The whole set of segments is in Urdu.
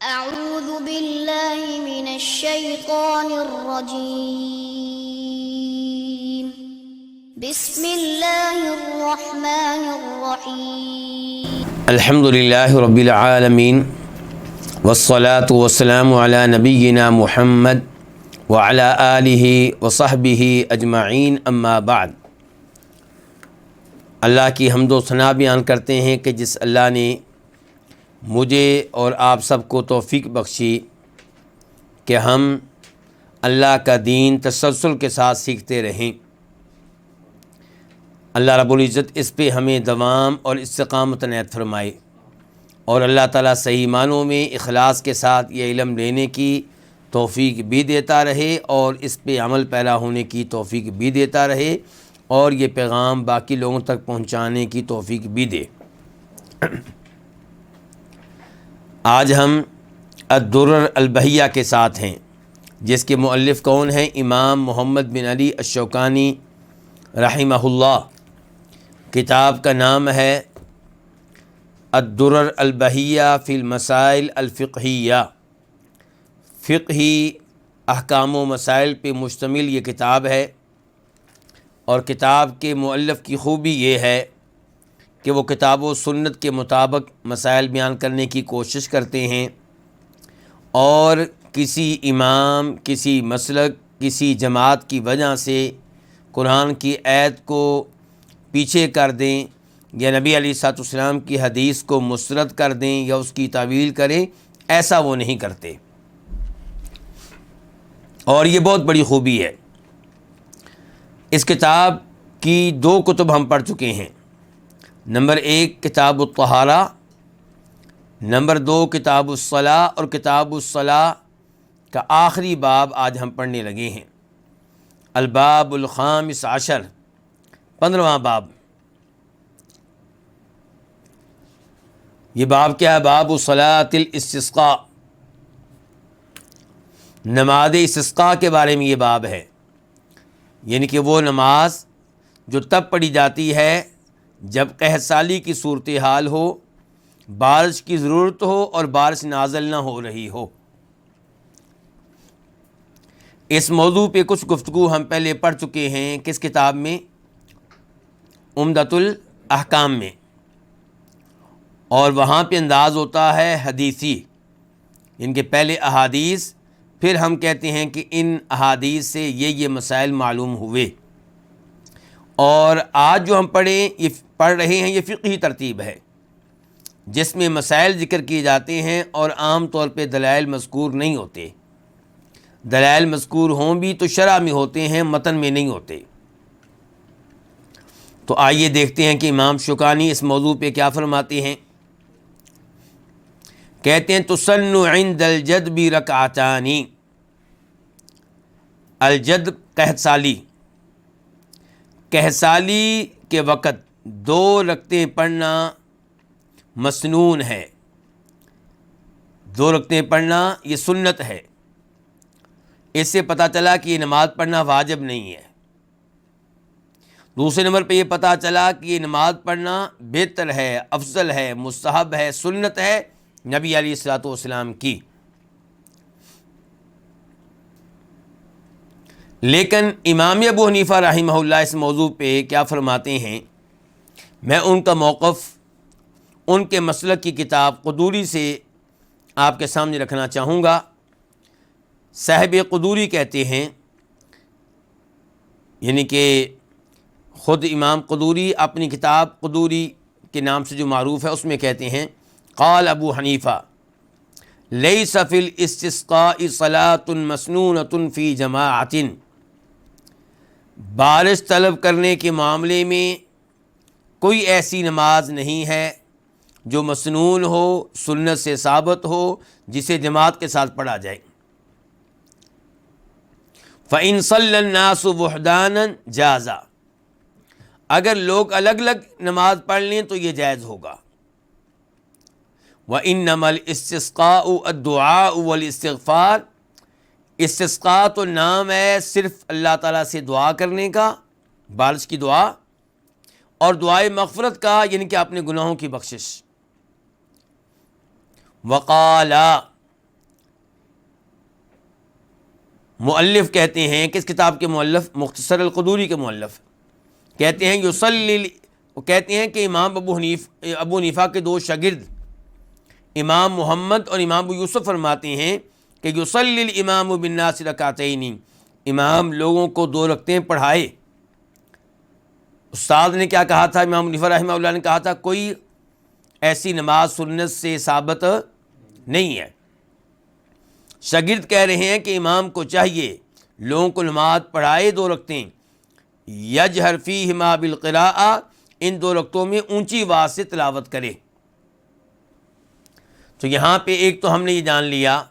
أعوذ بالله من الشيطان الرجيم بسم الله الرحمن الرحيم الحمد للہ رب العالمین والصلاة والسلام علی نبینا محمد وعلی آلہ وصحبہ اجمعین اما بعد۔ اللہ کی حمد و ثنا بیان کرتے ہیں کہ جس اللہ نے مجھے اور آپ سب کو توفیق بخشی کہ ہم اللہ کا دین تسلسل کے ساتھ سیکھتے رہیں۔ اللہ رب العزت اس پہ ہمیں دوام اور استقامت عنایت فرمائے، اور اللہ تعالیٰ صحیح معنوں میں اخلاص کے ساتھ یہ علم لینے کی توفیق بھی دیتا رہے اور اس پہ عمل پیرا ہونے کی توفیق بھی دیتا رہے، اور یہ پیغام باقی لوگوں تک پہنچانے کی توفیق بھی دے۔ آج ہم الدرر البہیہ کے ساتھ ہیں، جس کے مؤلف کون ہیں؟ امام محمد بن علی الشوکانی رحمہ اللہ۔ کتاب کا نام ہے الدرر البہیہ فی المسائل الفقہیہ، فقہی احکام و مسائل پہ مشتمل یہ کتاب ہے۔ اور کتاب کے مؤلف کی خوبی یہ ہے کہ وہ کتاب و سنت کے مطابق مسائل بیان کرنے کی کوشش کرتے ہیں، اور کسی امام، کسی مسلک، کسی جماعت کی وجہ سے قرآن کی آیت کو پیچھے کر دیں، یا نبی علیہ الصلوۃ والسلام کی حدیث کو مسترد کر دیں یا اس کی تعویل کریں، ایسا وہ نہیں کرتے، اور یہ بہت بڑی خوبی ہے۔ اس کتاب کی دو کتب ہم پڑھ چکے ہیں، نمبر 1 کتاب الطہارہ، نمبر 2 کتاب الصلاۃ، اور کتاب الصلاۃ کا آخری باب آج ہم پڑھنے لگے ہیں، الباب الخامس عشر، 15واں باب۔ یہ باب کیا ہے؟ باب صلاۃ الاستسقاء، نماز استسقاء کے بارے میں یہ باب ہے، یعنی کہ وہ نماز جو تب پڑھی جاتی ہے جب قحط سالی کی صورتحال ہو، بارش کی ضرورت ہو اور بارش نازل نہ ہو رہی ہو۔ اس موضوع پہ کچھ گفتگو ہم پہلے پڑھ چکے ہیں، کس کتاب میں؟ عمدۃ الاحکام میں، اور وہاں پہ انداز ہوتا ہے حدیثی، ان کے پہلے احادیث، پھر ہم کہتے ہیں کہ ان احادیث سے یہ مسائل معلوم ہوئے۔ اور آج جو ہم پڑھ رہے ہیں یہ فقہی ترتیب ہے، جس میں مسائل ذکر کیے جاتے ہیں اور عام طور پہ دلائل مذکور نہیں ہوتے۔ دلائل مذکور ہوں بھی تو شرح میں ہوتے ہیں، متن میں نہیں ہوتے۔ تو آئیے دیکھتے ہیں کہ امام شوکانی اس موضوع پہ کیا فرماتے ہیں۔ کہتے ہیں تسن عند الجدب رکعتان، الجد قحط سالی، قحط سالی کے وقت 2 رکعتیں پڑھنا مسنون ہے، 2 رکعتیں پڑھنا یہ سنت ہے۔ اس سے پتہ چلا کہ یہ نماز پڑھنا واجب نہیں ہے۔ دوسرے نمبر پہ یہ پتہ چلا کہ یہ نماز پڑھنا بہتر ہے، افضل ہے، مستحب ہے، سنت ہے نبی علیہ الصلوۃ والسلام کی۔ لیکن امام ابو حنیفہ رحمہ اللہ اس موضوع پہ کیا فرماتے ہیں؟ میں ان کا موقف ان کے مسلک کی کتاب قدوری سے آپ کے سامنے رکھنا چاہوں گا۔ صاحب قدوری کہتے ہیں، یعنی کہ خود امام قدوری اپنی کتاب قدوری کے نام سے جو معروف ہے اس میں کہتے ہیں، قال ابو حنیفہ لیس فی الاستسقاء صلاۃ مسنونۃ فی جماعۃ، بارش طلب کرنے کے معاملے میں کوئی ایسی نماز نہیں ہے جو مسنون ہو، سنت سے ثابت ہو، جسے جماعت کے ساتھ پڑھا جائے۔ فَإِن صَلَّى النَّاسُ وُحْدَانًا جَازَ، اگر لوگ الگ الگ نماز پڑھ لیں تو یہ جائز ہوگا۔ وَإِنَّمَا الْإِسْتِسْقَاءُ الدُّعَاءُ وَالْإِسْتِغْفَارُ، استسقاء تو نام ہے صرف اللہ تعالیٰ سے دعا کرنے کا، بارش کی دعا، اور دعائے مغفرت کا، یعنی کہ اپنے گناہوں کی بخشش۔ وقالا، مؤلف کہتے ہیں، کس کتاب کے مؤلف؟ مختصر القدوری کے مؤلف کہتے ہیں کہتے ہیں کہ امام ابو حنیفہ کے دو شاگرد امام محمد اور امام ابو یوسف فرماتے ہیں کہ یصلی الامام بالناس رکعتین، امام لوگوں کو 2 رکعتیں پڑھائے۔ استاد نے کیا کہا تھا؟ امام حنیفہ رحمہ اللہ نے کہا تھا کوئی ایسی نماز سنت سے ثابت نہیں ہے۔ شاگرد کہہ رہے ہیں کہ امام کو چاہیے لوگوں کو نماز پڑھائے 2 رکعتیں، یجہر فیہما بالقراءہ، ان 2 رکعتوں میں اونچی آواز سے تلاوت کرے۔ تو یہاں پہ ایک تو ہم نے یہ جان لیا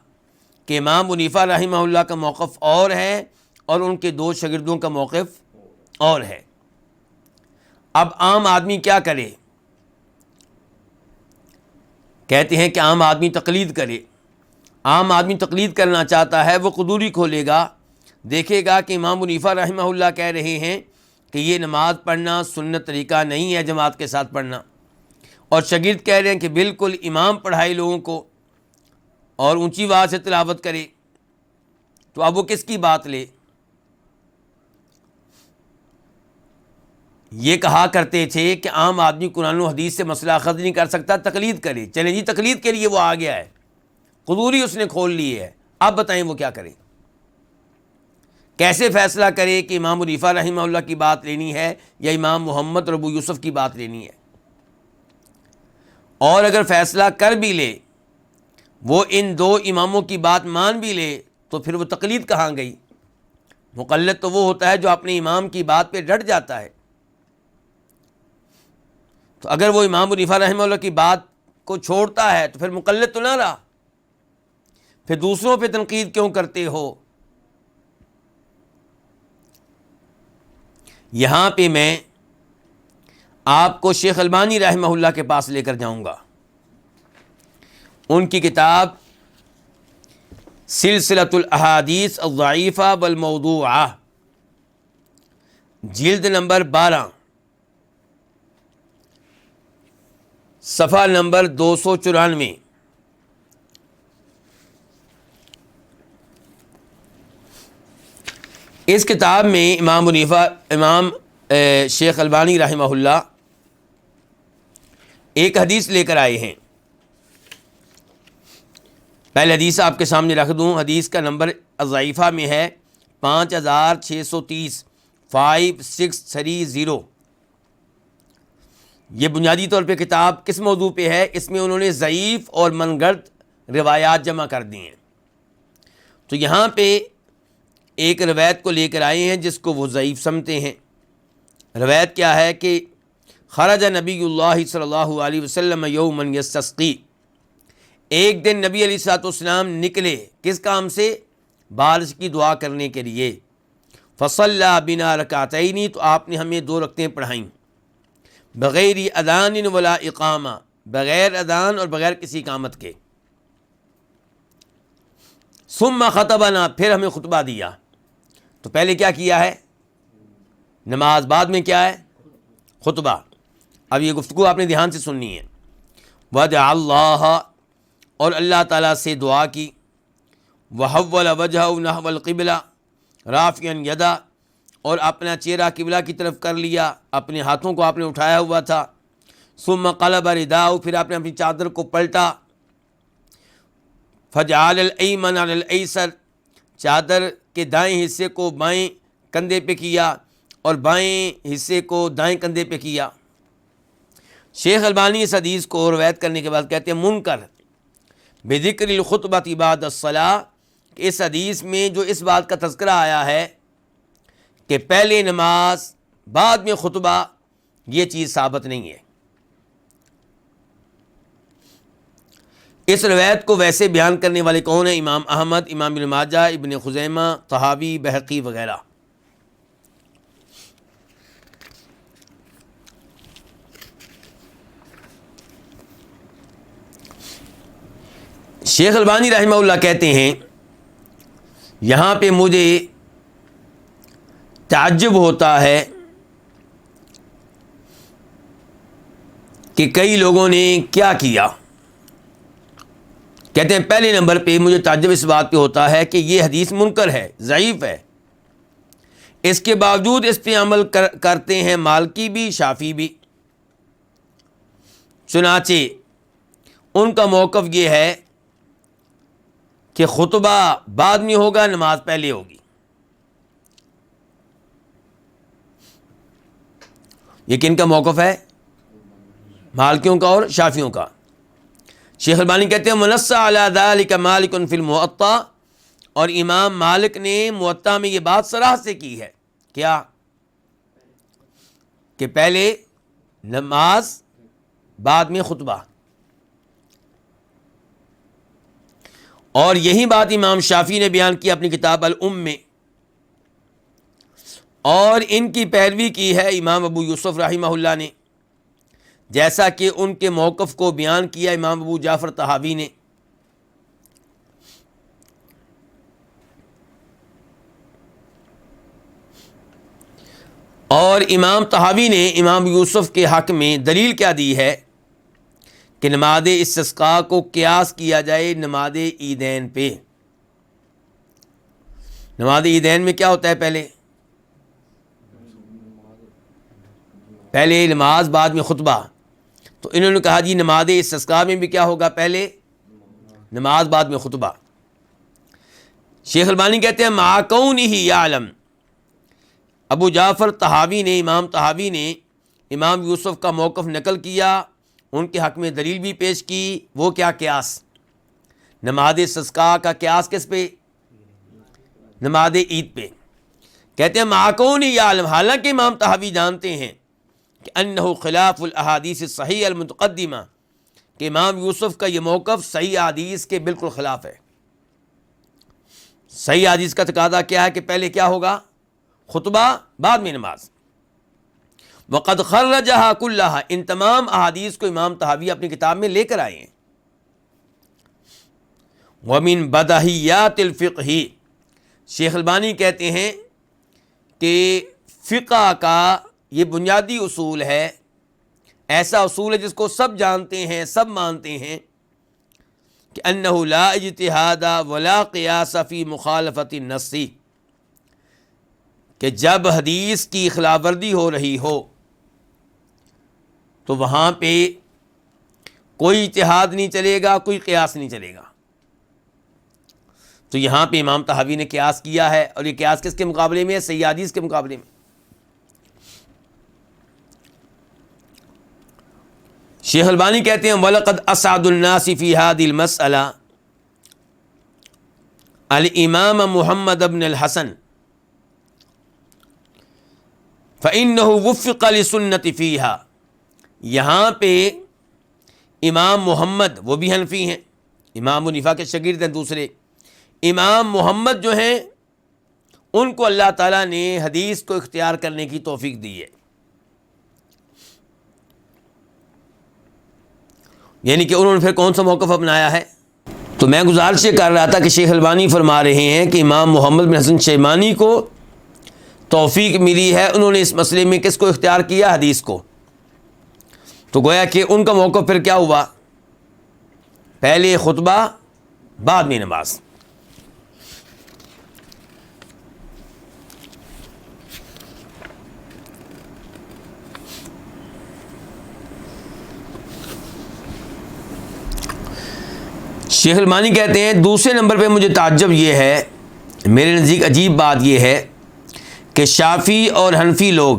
کہ امام حنیفہ رحمہ اللہ کا موقف اور ہے اور ان کے 2 شاگردوں کا موقف اور ہے۔ اب عام آدمی کیا کرے؟ کہتے ہیں کہ عام آدمی تقلید کرے۔ عام آدمی تقلید کرنا چاہتا ہے، وہ قدوری کھولے گا، دیکھے گا کہ امام حنیفہ رحمہ اللہ کہہ رہے ہیں کہ یہ نماز پڑھنا سنت طریقہ نہیں ہے جماعت کے ساتھ پڑھنا، اور شاگرد کہہ رہے ہیں کہ بالکل امام پڑھائے لوگوں کو اور اونچی آواز سے تلاوت کرے، تو اب وہ کس کی بات لے؟ یہ کہا کرتے تھے کہ عام آدمی قرآن و حدیث سے مسئلہ اخذ نہیں کر سکتا، تقلید کرے۔ چلیں جی، تقلید کے لیے وہ آ گیا ہے، قدوری اس نے کھول لی ہے، اب بتائیں وہ کیا کرے؟ کیسے فیصلہ کرے کہ امام حنیفہ رحمہ اللہ کی بات لینی ہے یا امام محمد اور ابو یوسف کی بات لینی ہے؟ اور اگر فیصلہ کر بھی لے، وہ ان 2 اماموں کی بات مان بھی لے، تو پھر وہ تقلید کہاں گئی؟ مقلد تو وہ ہوتا ہے جو اپنے امام کی بات پہ ڈٹ جاتا ہے۔ تو اگر وہ امام حنیفہ رحمہ اللہ کی بات کو چھوڑتا ہے تو پھر مقلد تو نہ رہا، پھر دوسروں پہ تنقید کیوں کرتے ہو؟ یہاں پہ میں آپ کو شیخ البانی رحمہ اللہ کے پاس لے کر جاؤں گا۔ ان کی کتاب سلسلۃ الاحادیث الضعیفہ والموضوعہ، جلد نمبر 12، صفحہ نمبر 294۔ اس کتاب میں امام شیخ البانی رحمہ اللہ ایک حدیث لے کر آئے ہیں۔ پہلے حدیث آپ کے سامنے رکھ دوں، حدیث کا نمبر الضعیفہ میں ہے 5630، 5630۔ یہ بنیادی طور پہ کتاب کس موضوع پہ ہے؟ اس میں انہوں نے ضعیف اور من گھڑت روایات جمع کر دی ہیں۔ تو یہاں پہ ایک روایت کو لے کر آئے ہیں جس کو وہ ضعیف سمجھتے ہیں۔ روایت کیا ہے کہ خرج نبی اللہ صلی اللہ علیہ وسلم یوما یستسقی، ایک دن نبی علیہ الصلوۃ والسلام نکلے کس کام سے؟ بارش کی دعا کرنے کے لیے۔ فصلی بنا رکعتین، تو آپ نے ہمیں 2 رکعتیں پڑھائیں، بغیر اذان ولا اقامہ، بغیر اذان اور بغیر کسی اقامت کے۔ ثم خطبنا، پھر ہمیں خطبہ دیا۔ تو پہلے کیا کیا ہے؟ نماز، بعد میں کیا ہے؟ خطبہ۔ اب یہ گفتگو آپ نے دھیان سے سننی ہے۔ ودعا اللہ، اور اللہ تعالیٰ سے دعا کی۔ وحول وجہہ نحو القبلہ رافعا یدا، اور اپنا چہرہ قبلہ کی طرف کر لیا، اپنے ہاتھوں کو آپ نے اٹھایا ہوا تھا۔ ثم قلب رداء، پھر آپ نے اپنی چادر کو پلٹا۔ فجعل الایمن علی الایسر، چادر کے دائیں حصے کو بائیں کندھے پہ کیا اور بائیں حصے کو دائیں کندھے پہ کیا۔ شیخ البانی اس حدیث کو روایت کرنے کے بعد کہتے ہیں منکر بذکر الخطبۃ بعد الصلاۃ، کہ اس حدیث میں جو اس بات کا تذکرہ آیا ہے کہ پہلے نماز بعد میں خطبہ، یہ چیز ثابت نہیں ہے۔ اس روایت کو ویسے بیان کرنے والے کون ہیں؟ امام احمد، امام ابن ماجہ، ابن خزیمہ، طحاوی، بہقی وغیرہ۔ شیخ البانی رحمہ اللہ کہتے ہیں یہاں پہ مجھے تعجب ہوتا ہے کہ کئی لوگوں نے کیا کیا۔ کہتے ہیں پہلے نمبر پہ مجھے تعجب اس بات پہ ہوتا ہے کہ یہ حدیث منکر ہے، ضعیف ہے، اس کے باوجود اس پہ عمل کرتے ہیں مالکی بھی، شافعی بھی۔ چنانچہ ان کا موقف یہ ہے کہ خطبہ بعد میں ہوگا، نماز پہلے ہوگی۔ یہ کن کا موقف ہے؟ مالکیوں کا اور شافعیوں کا۔ شیخ البانی کہتے ہیں منص علی ذلک مالک فی الموطا، اور امام مالک نے موطا میں یہ بات صراحت سے کی ہے، کیا؟ کہ پہلے نماز بعد میں خطبہ۔ اور یہی بات امام شافعی نے بیان کی اپنی کتاب الام میں، اور ان کی پیروی کی ہے امام ابو یوسف رحمہ اللہ نے، جیسا کہ ان کے موقف کو بیان کیا امام ابو جعفر طحاوی نے۔ اور امام طحاوی نے امام یوسف کے حق میں دلیل کیا دی ہے کہ نماز استسقاء کو قیاس کیا جائے نماز عیدین پہ۔ نماز عیدین میں کیا ہوتا ہے؟ پہلے نماز بعد میں خطبہ۔ تو انہوں نے کہا جی نماز استسقاء میں بھی کیا ہوگا؟ پہلے نماز بعد میں خطبہ۔ شیخ البانی کہتے ہیں مع کونہ یعلم، ابو جعفر طحاوی نے، امام طحاوی نے امام یوسف کا موقف نقل کیا، ان کے حق میں دلیل بھی پیش کی۔ وہ کیا؟ قیاس، نماز استسقاء کا قیاس کس پہ؟ نماز عید پہ۔ کہتے ہیں مع کونہ یعلم، حالانکہ امام طحاوی جانتے ہیں کہ انہ خلاف الاحادیث الصحیح المتقدمہ، کہ امام یوسف کا یہ موقف صحیح حدیث کے بالکل خلاف ہے۔ صحیح حدیث کا تقاضا کیا ہے کہ پہلے کیا ہوگا؟ خطبہ، بعد میں نماز۔ وقد خرجها كلها، ان تمام احادیث کو امام طحاوی اپنی کتاب میں لے کر آئے ہیں۔ ومن بدیہیات الفقہ، شیخ البانی کہتے ہیں کہ فقہ کا یہ بنیادی اصول ہے، ایسا اصول ہے جس کو سب جانتے ہیں، سب مانتے ہیں، کہ انہ لا اجتہاد ولا قیاس فی مخالفت النص، کہ جب حدیث کی خلاف ورزی ہو رہی ہو تو وہاں پہ کوئی اجتہاد نہیں چلے گا، کوئی قیاس نہیں چلے گا۔ تو یہاں پہ امام طحاوی نے قیاس کیا ہے، اور یہ قیاس کس کے مقابلے میں ہے؟ صحیح حدیث کے مقابلے میں۔ شیخ البانی کہتے ہیں وَلَقَدْ أَسْعَدُ النَّاسِ فِي هَذِهِ الْمَسْأَلَةِ الامام محمد بن الحسن فإنه وفق لسنة فيها، یہاں پہ امام محمد، وہ بھی حنفی ہیں، امام حنیفہ کے شاگرد ہیں دوسرے، امام محمد جو ہیں ان کو اللہ تعالیٰ نے حدیث کو اختیار کرنے کی توفیق دی ہے۔ یعنی کہ انہوں نے پھر کون سا موقف اپنایا ہے؟ تو میں گزارش یہ کر رہا تھا کہ شیخ البانی فرما رہے ہیں کہ امام محمد بن حسن شیبانی کو توفیق ملی ہے، انہوں نے اس مسئلے میں کس کو اختیار کیا؟ حدیث کو۔ تو گویا کہ ان کا موقف پھر کیا ہوا؟ پہلے خطبہ، بعد میں نماز۔ شیخ البانی کہتے ہیں دوسرے نمبر پہ مجھے تعجب یہ ہے، میرے نزدیک عجیب بات یہ ہے کہ شافعی اور حنفی لوگ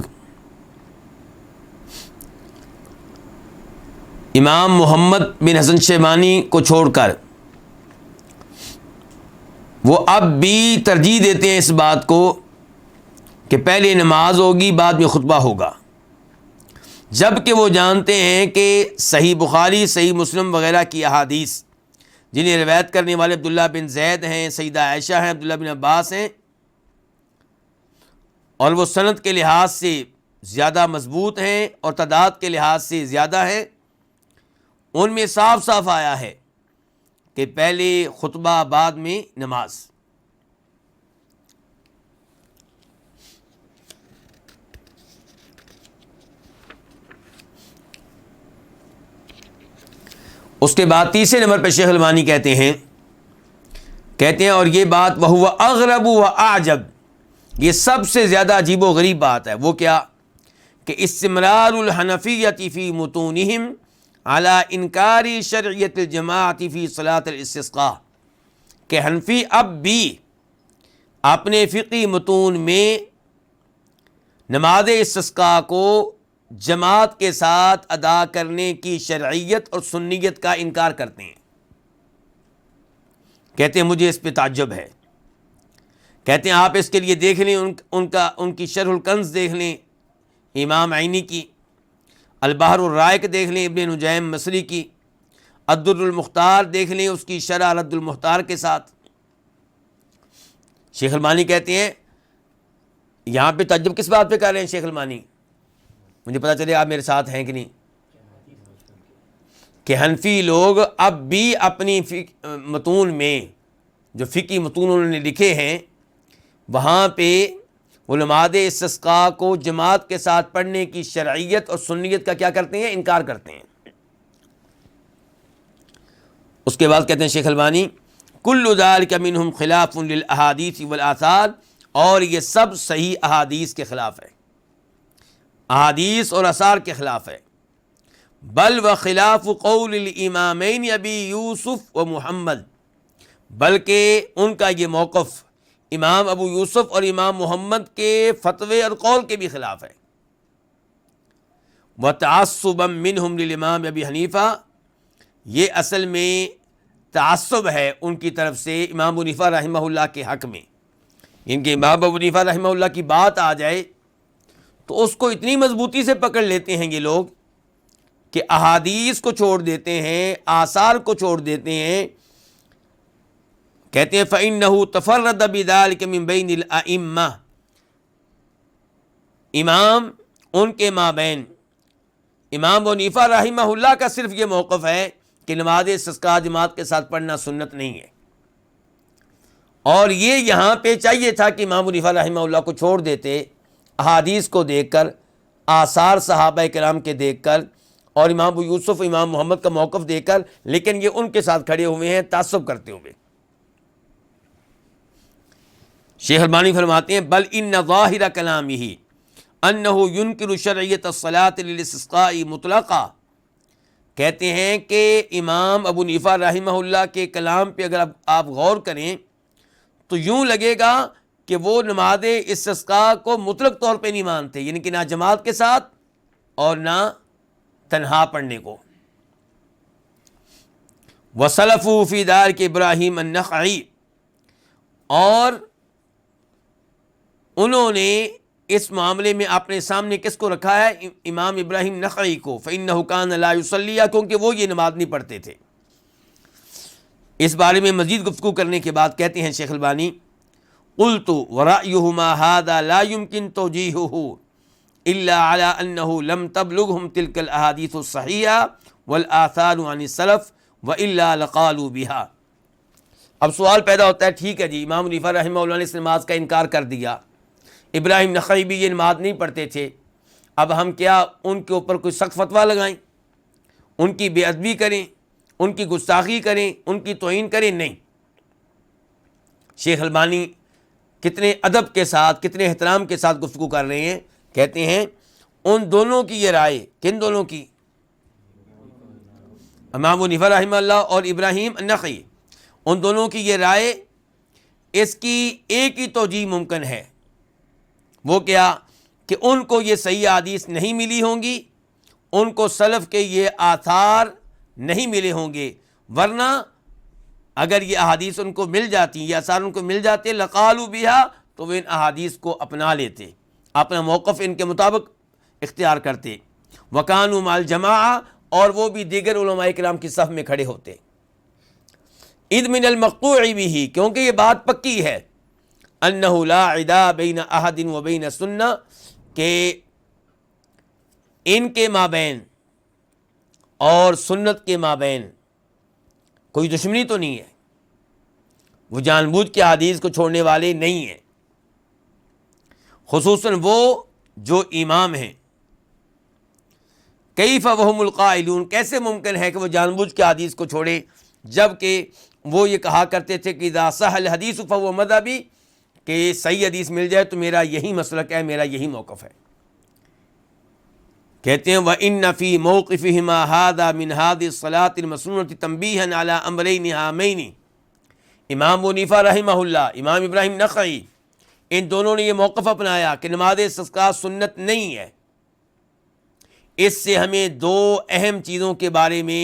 امام محمد بن حسن شیبانی کو چھوڑ کر وہ اب بھی ترجیح دیتے ہیں اس بات کو کہ پہلے نماز ہوگی، بعد میں خطبہ ہوگا، جبکہ وہ جانتے ہیں کہ صحیح بخاری، صحیح مسلم وغیرہ کی احادیث جنہیں روایت کرنے والے عبداللہ بن زید ہیں، سیدہ عائشہ ہیں، عبداللہ بن عباس ہیں، اور وہ سند کے لحاظ سے زیادہ مضبوط ہیں اور تعداد کے لحاظ سے زیادہ ہیں، ان میں صاف صاف آیا ہے کہ پہلے خطبہ، بعد میں نماز۔ اس کے بعد تیسرے نمبر پہ شیخ البانی کہتے ہیں اور یہ بات وہو اغرب و اعجب، یہ سب سے زیادہ عجیب و غریب بات ہے، وہ کیا کہ استمرار الحنفیۃ فی متونہم علی انکار شرعیت الجماعت فی صلاۃ الاستسقاء، کہ حنفی اب بھی اپنے فقہی متون میں نماز استسقاء کو جماعت کے ساتھ ادا کرنے کی شرعیت اور سنیت کا انکار کرتے ہیں۔ کہتے ہیں مجھے اس پہ تعجب ہے۔ کہتے ہیں آپ اس کے لیے دیکھ لیں ان کی شرح الکنز دیکھ لیں امام عینی کی، البحر الرائق دیکھ لیں ابن نجیم مصری کی، الدر المختار دیکھ لیں اس کی شرح رد المختار کے ساتھ۔ شیخ البانی کہتے ہیں یہاں پہ تعجب کس بات پہ کر رہے ہیں شیخ البانی؟ مجھے پتا چلے آپ میرے ساتھ ہیں کہ نہیں، کہ حنفی لوگ اب بھی اپنی متون میں جو فقہی متون انہوں نے لکھے ہیں وہاں پہ وہ نماز استسقاء کو جماعت کے ساتھ پڑھنے کی شرعیت اور سنیت کا کیا کرتے ہیں؟ انکار کرتے ہیں۔ اس کے بعد کہتے ہیں شیخ البانی کل ذلک منہم خلاف للاحادیث والآثار، اور یہ سب صحیح احادیث کے خلاف ہے، احادیث اور آثار کے خلاف ہے۔ بل و خلاف قول الامامین ابی یوسف و محمد، بلکہ ان کا یہ موقف امام ابو یوسف اور امام محمد کے فتوے اور قول کے بھی خلاف ہے۔ وتعصبا منہم للامام ابی حنیفہ، یہ اصل میں تعصب ہے ان کی طرف سے امام ابو حنیفہ رحمہ اللہ کے حق میں، ان کے امام ابو حنیفہ رحمہ اللہ کی بات آ جائے تو اس کو اتنی مضبوطی سے پکڑ لیتے ہیں یہ لوگ کہ احادیث کو چھوڑ دیتے ہیں، آثار کو چھوڑ دیتے ہیں۔ کہتے ہیں فَإِنَّهُ تَفَرَّدَ بِذَلِكَ مِن بَيْنِ الْأَئِمَّةِ، امام ان کے مابین امام ابو حنیفہ رحمہ اللہ کا صرف یہ موقف ہے کہ نماز استسقاء جماعت کے ساتھ پڑھنا سنت نہیں ہے، اور یہ یہاں پہ چاہیے تھا کہ امام ابو حنیفہ رحمہ اللہ کو چھوڑ دیتے احادیث کو دیکھ کر، آثار صحابہ کرام کے دیکھ کر، اور امام ابو یوسف امام محمد کا موقف دیکھ کر، لیکن یہ ان کے ساتھ کھڑے ہوئے ہیں تعصب کرتے ہوئے۔ شیخ البانی فرماتے ہیں بل ان ظاہر کلامہ انہ ینکر شرعیت الصلاۃ للاستسقاء مطلقا، کہتے ہیں کہ امام ابو حنیفہ رحمہ اللہ کے کلام پہ اگر آپ غور کریں تو یوں لگے گا کہ وہ نماز استسقاء کو مطلق طور پہ نہیں مانتے، یعنی کہ نہ جماعت کے ساتھ اور نہ تنہا پڑھنے کو۔ وَسَلَفُوا فِي ذَلِكَ ابراہیم النخعی، اور انہوں نے اس معاملے میں اپنے سامنے کس کو رکھا ہے؟ امام ابراہیم نخعی کو۔ فَإِنَّهُ كَانَ لَا يُصَلِّي، کیونکہ وہ یہ نماز نہیں پڑھتے تھے۔ اس بارے میں مزید گفتگو کرنے کے بعد کہتے ہیں شیخ البانی قلت ورأيهما هذا لا يمكن توجيهه إلا على أنه لم تبلغهم تلك الأحاديث الصحيحة والآثار عن السلف وإلا لقالوا بها۔ اب سوال پیدا ہوتا ہے ٹھیک ہے جی امام حنیفہ رحمہ اللہ نے اس نماز کا انکار کر دیا، ابراہیم نخعی بھی یہ نماز نہیں پڑھتے تھے، اب ہم کیا ان کے اوپر کوئی سخت فتویٰ لگائیں، ان کی بے ادبی کریں، ان کی گستاخی کریں، ان کی توہین کریں؟ نہیں۔ شیخ البانی کتنے ادب کے ساتھ، کتنے احترام کے ساتھ گفتگو کر رہے ہیں۔ کہتے ہیں ان دونوں کی یہ رائے، کن دونوں کی؟ امام ابو حنیفہ رحمہ اللہ اور ابراہیم النخعی، ان دونوں کی یہ رائے، اس کی ایک ہی توجیہ ممکن ہے، وہ کیا کہ ان کو یہ صحیح حدیث نہیں ملی ہوں گی، ان کو سلف کے یہ آثار نہیں ملے ہوں گے، ورنہ اگر یہ احادیث ان کو مل جاتی، یہ آثار ان کو مل جاتے، لقالوا بہا، تو وہ ان احادیث کو اپنا لیتے، اپنا موقف ان کے مطابق اختیار کرتے۔ وکانوا مع الجماعہ، اور وہ بھی دیگر علماء کرام کی صف میں کھڑے ہوتے۔ اذ من المقطوع بہ، کیونکہ یہ بات پکی ہے، انہ لا عدا بین احد و بین السنہ، کہ ان کے مابین اور سنت کے مابین کوئی دشمنی تو نہیں ہے، وہ جان بوجھ کے حدیث کو چھوڑنے والے نہیں ہیں، خصوصاً وہ جو امام ہیں۔ کیف وہم القائلون، کیسے ممکن ہے کہ وہ جان بوجھ کے حدیث کو چھوڑیں، جب کہ وہ یہ کہا کرتے تھے کہ اذا صح الحدیث فهو مذہبی، کہ صحیح حدیث مل جائے تو میرا یہی مسلک ہے، میرا یہی موقف ہے۔ کہتے ہیں وَإِنَّ فِي مَوْقِفِهِمَا هَذَا مِنْ هَذِهِ الصَّلَاةِ الْمَسْنُونَةِ تَنْبِيهًا عَلَىٰ أَمْرَيْنِ هَامَيْنِ۔ امام حنیفہ رحمہ اللہ، امام ابراہیم نخعی، ان دونوں نے یہ موقف اپنایا کہ نماز استسقاء سنت نہیں ہے۔ اس سے ہمیں دو اہم چیزوں کے بارے میں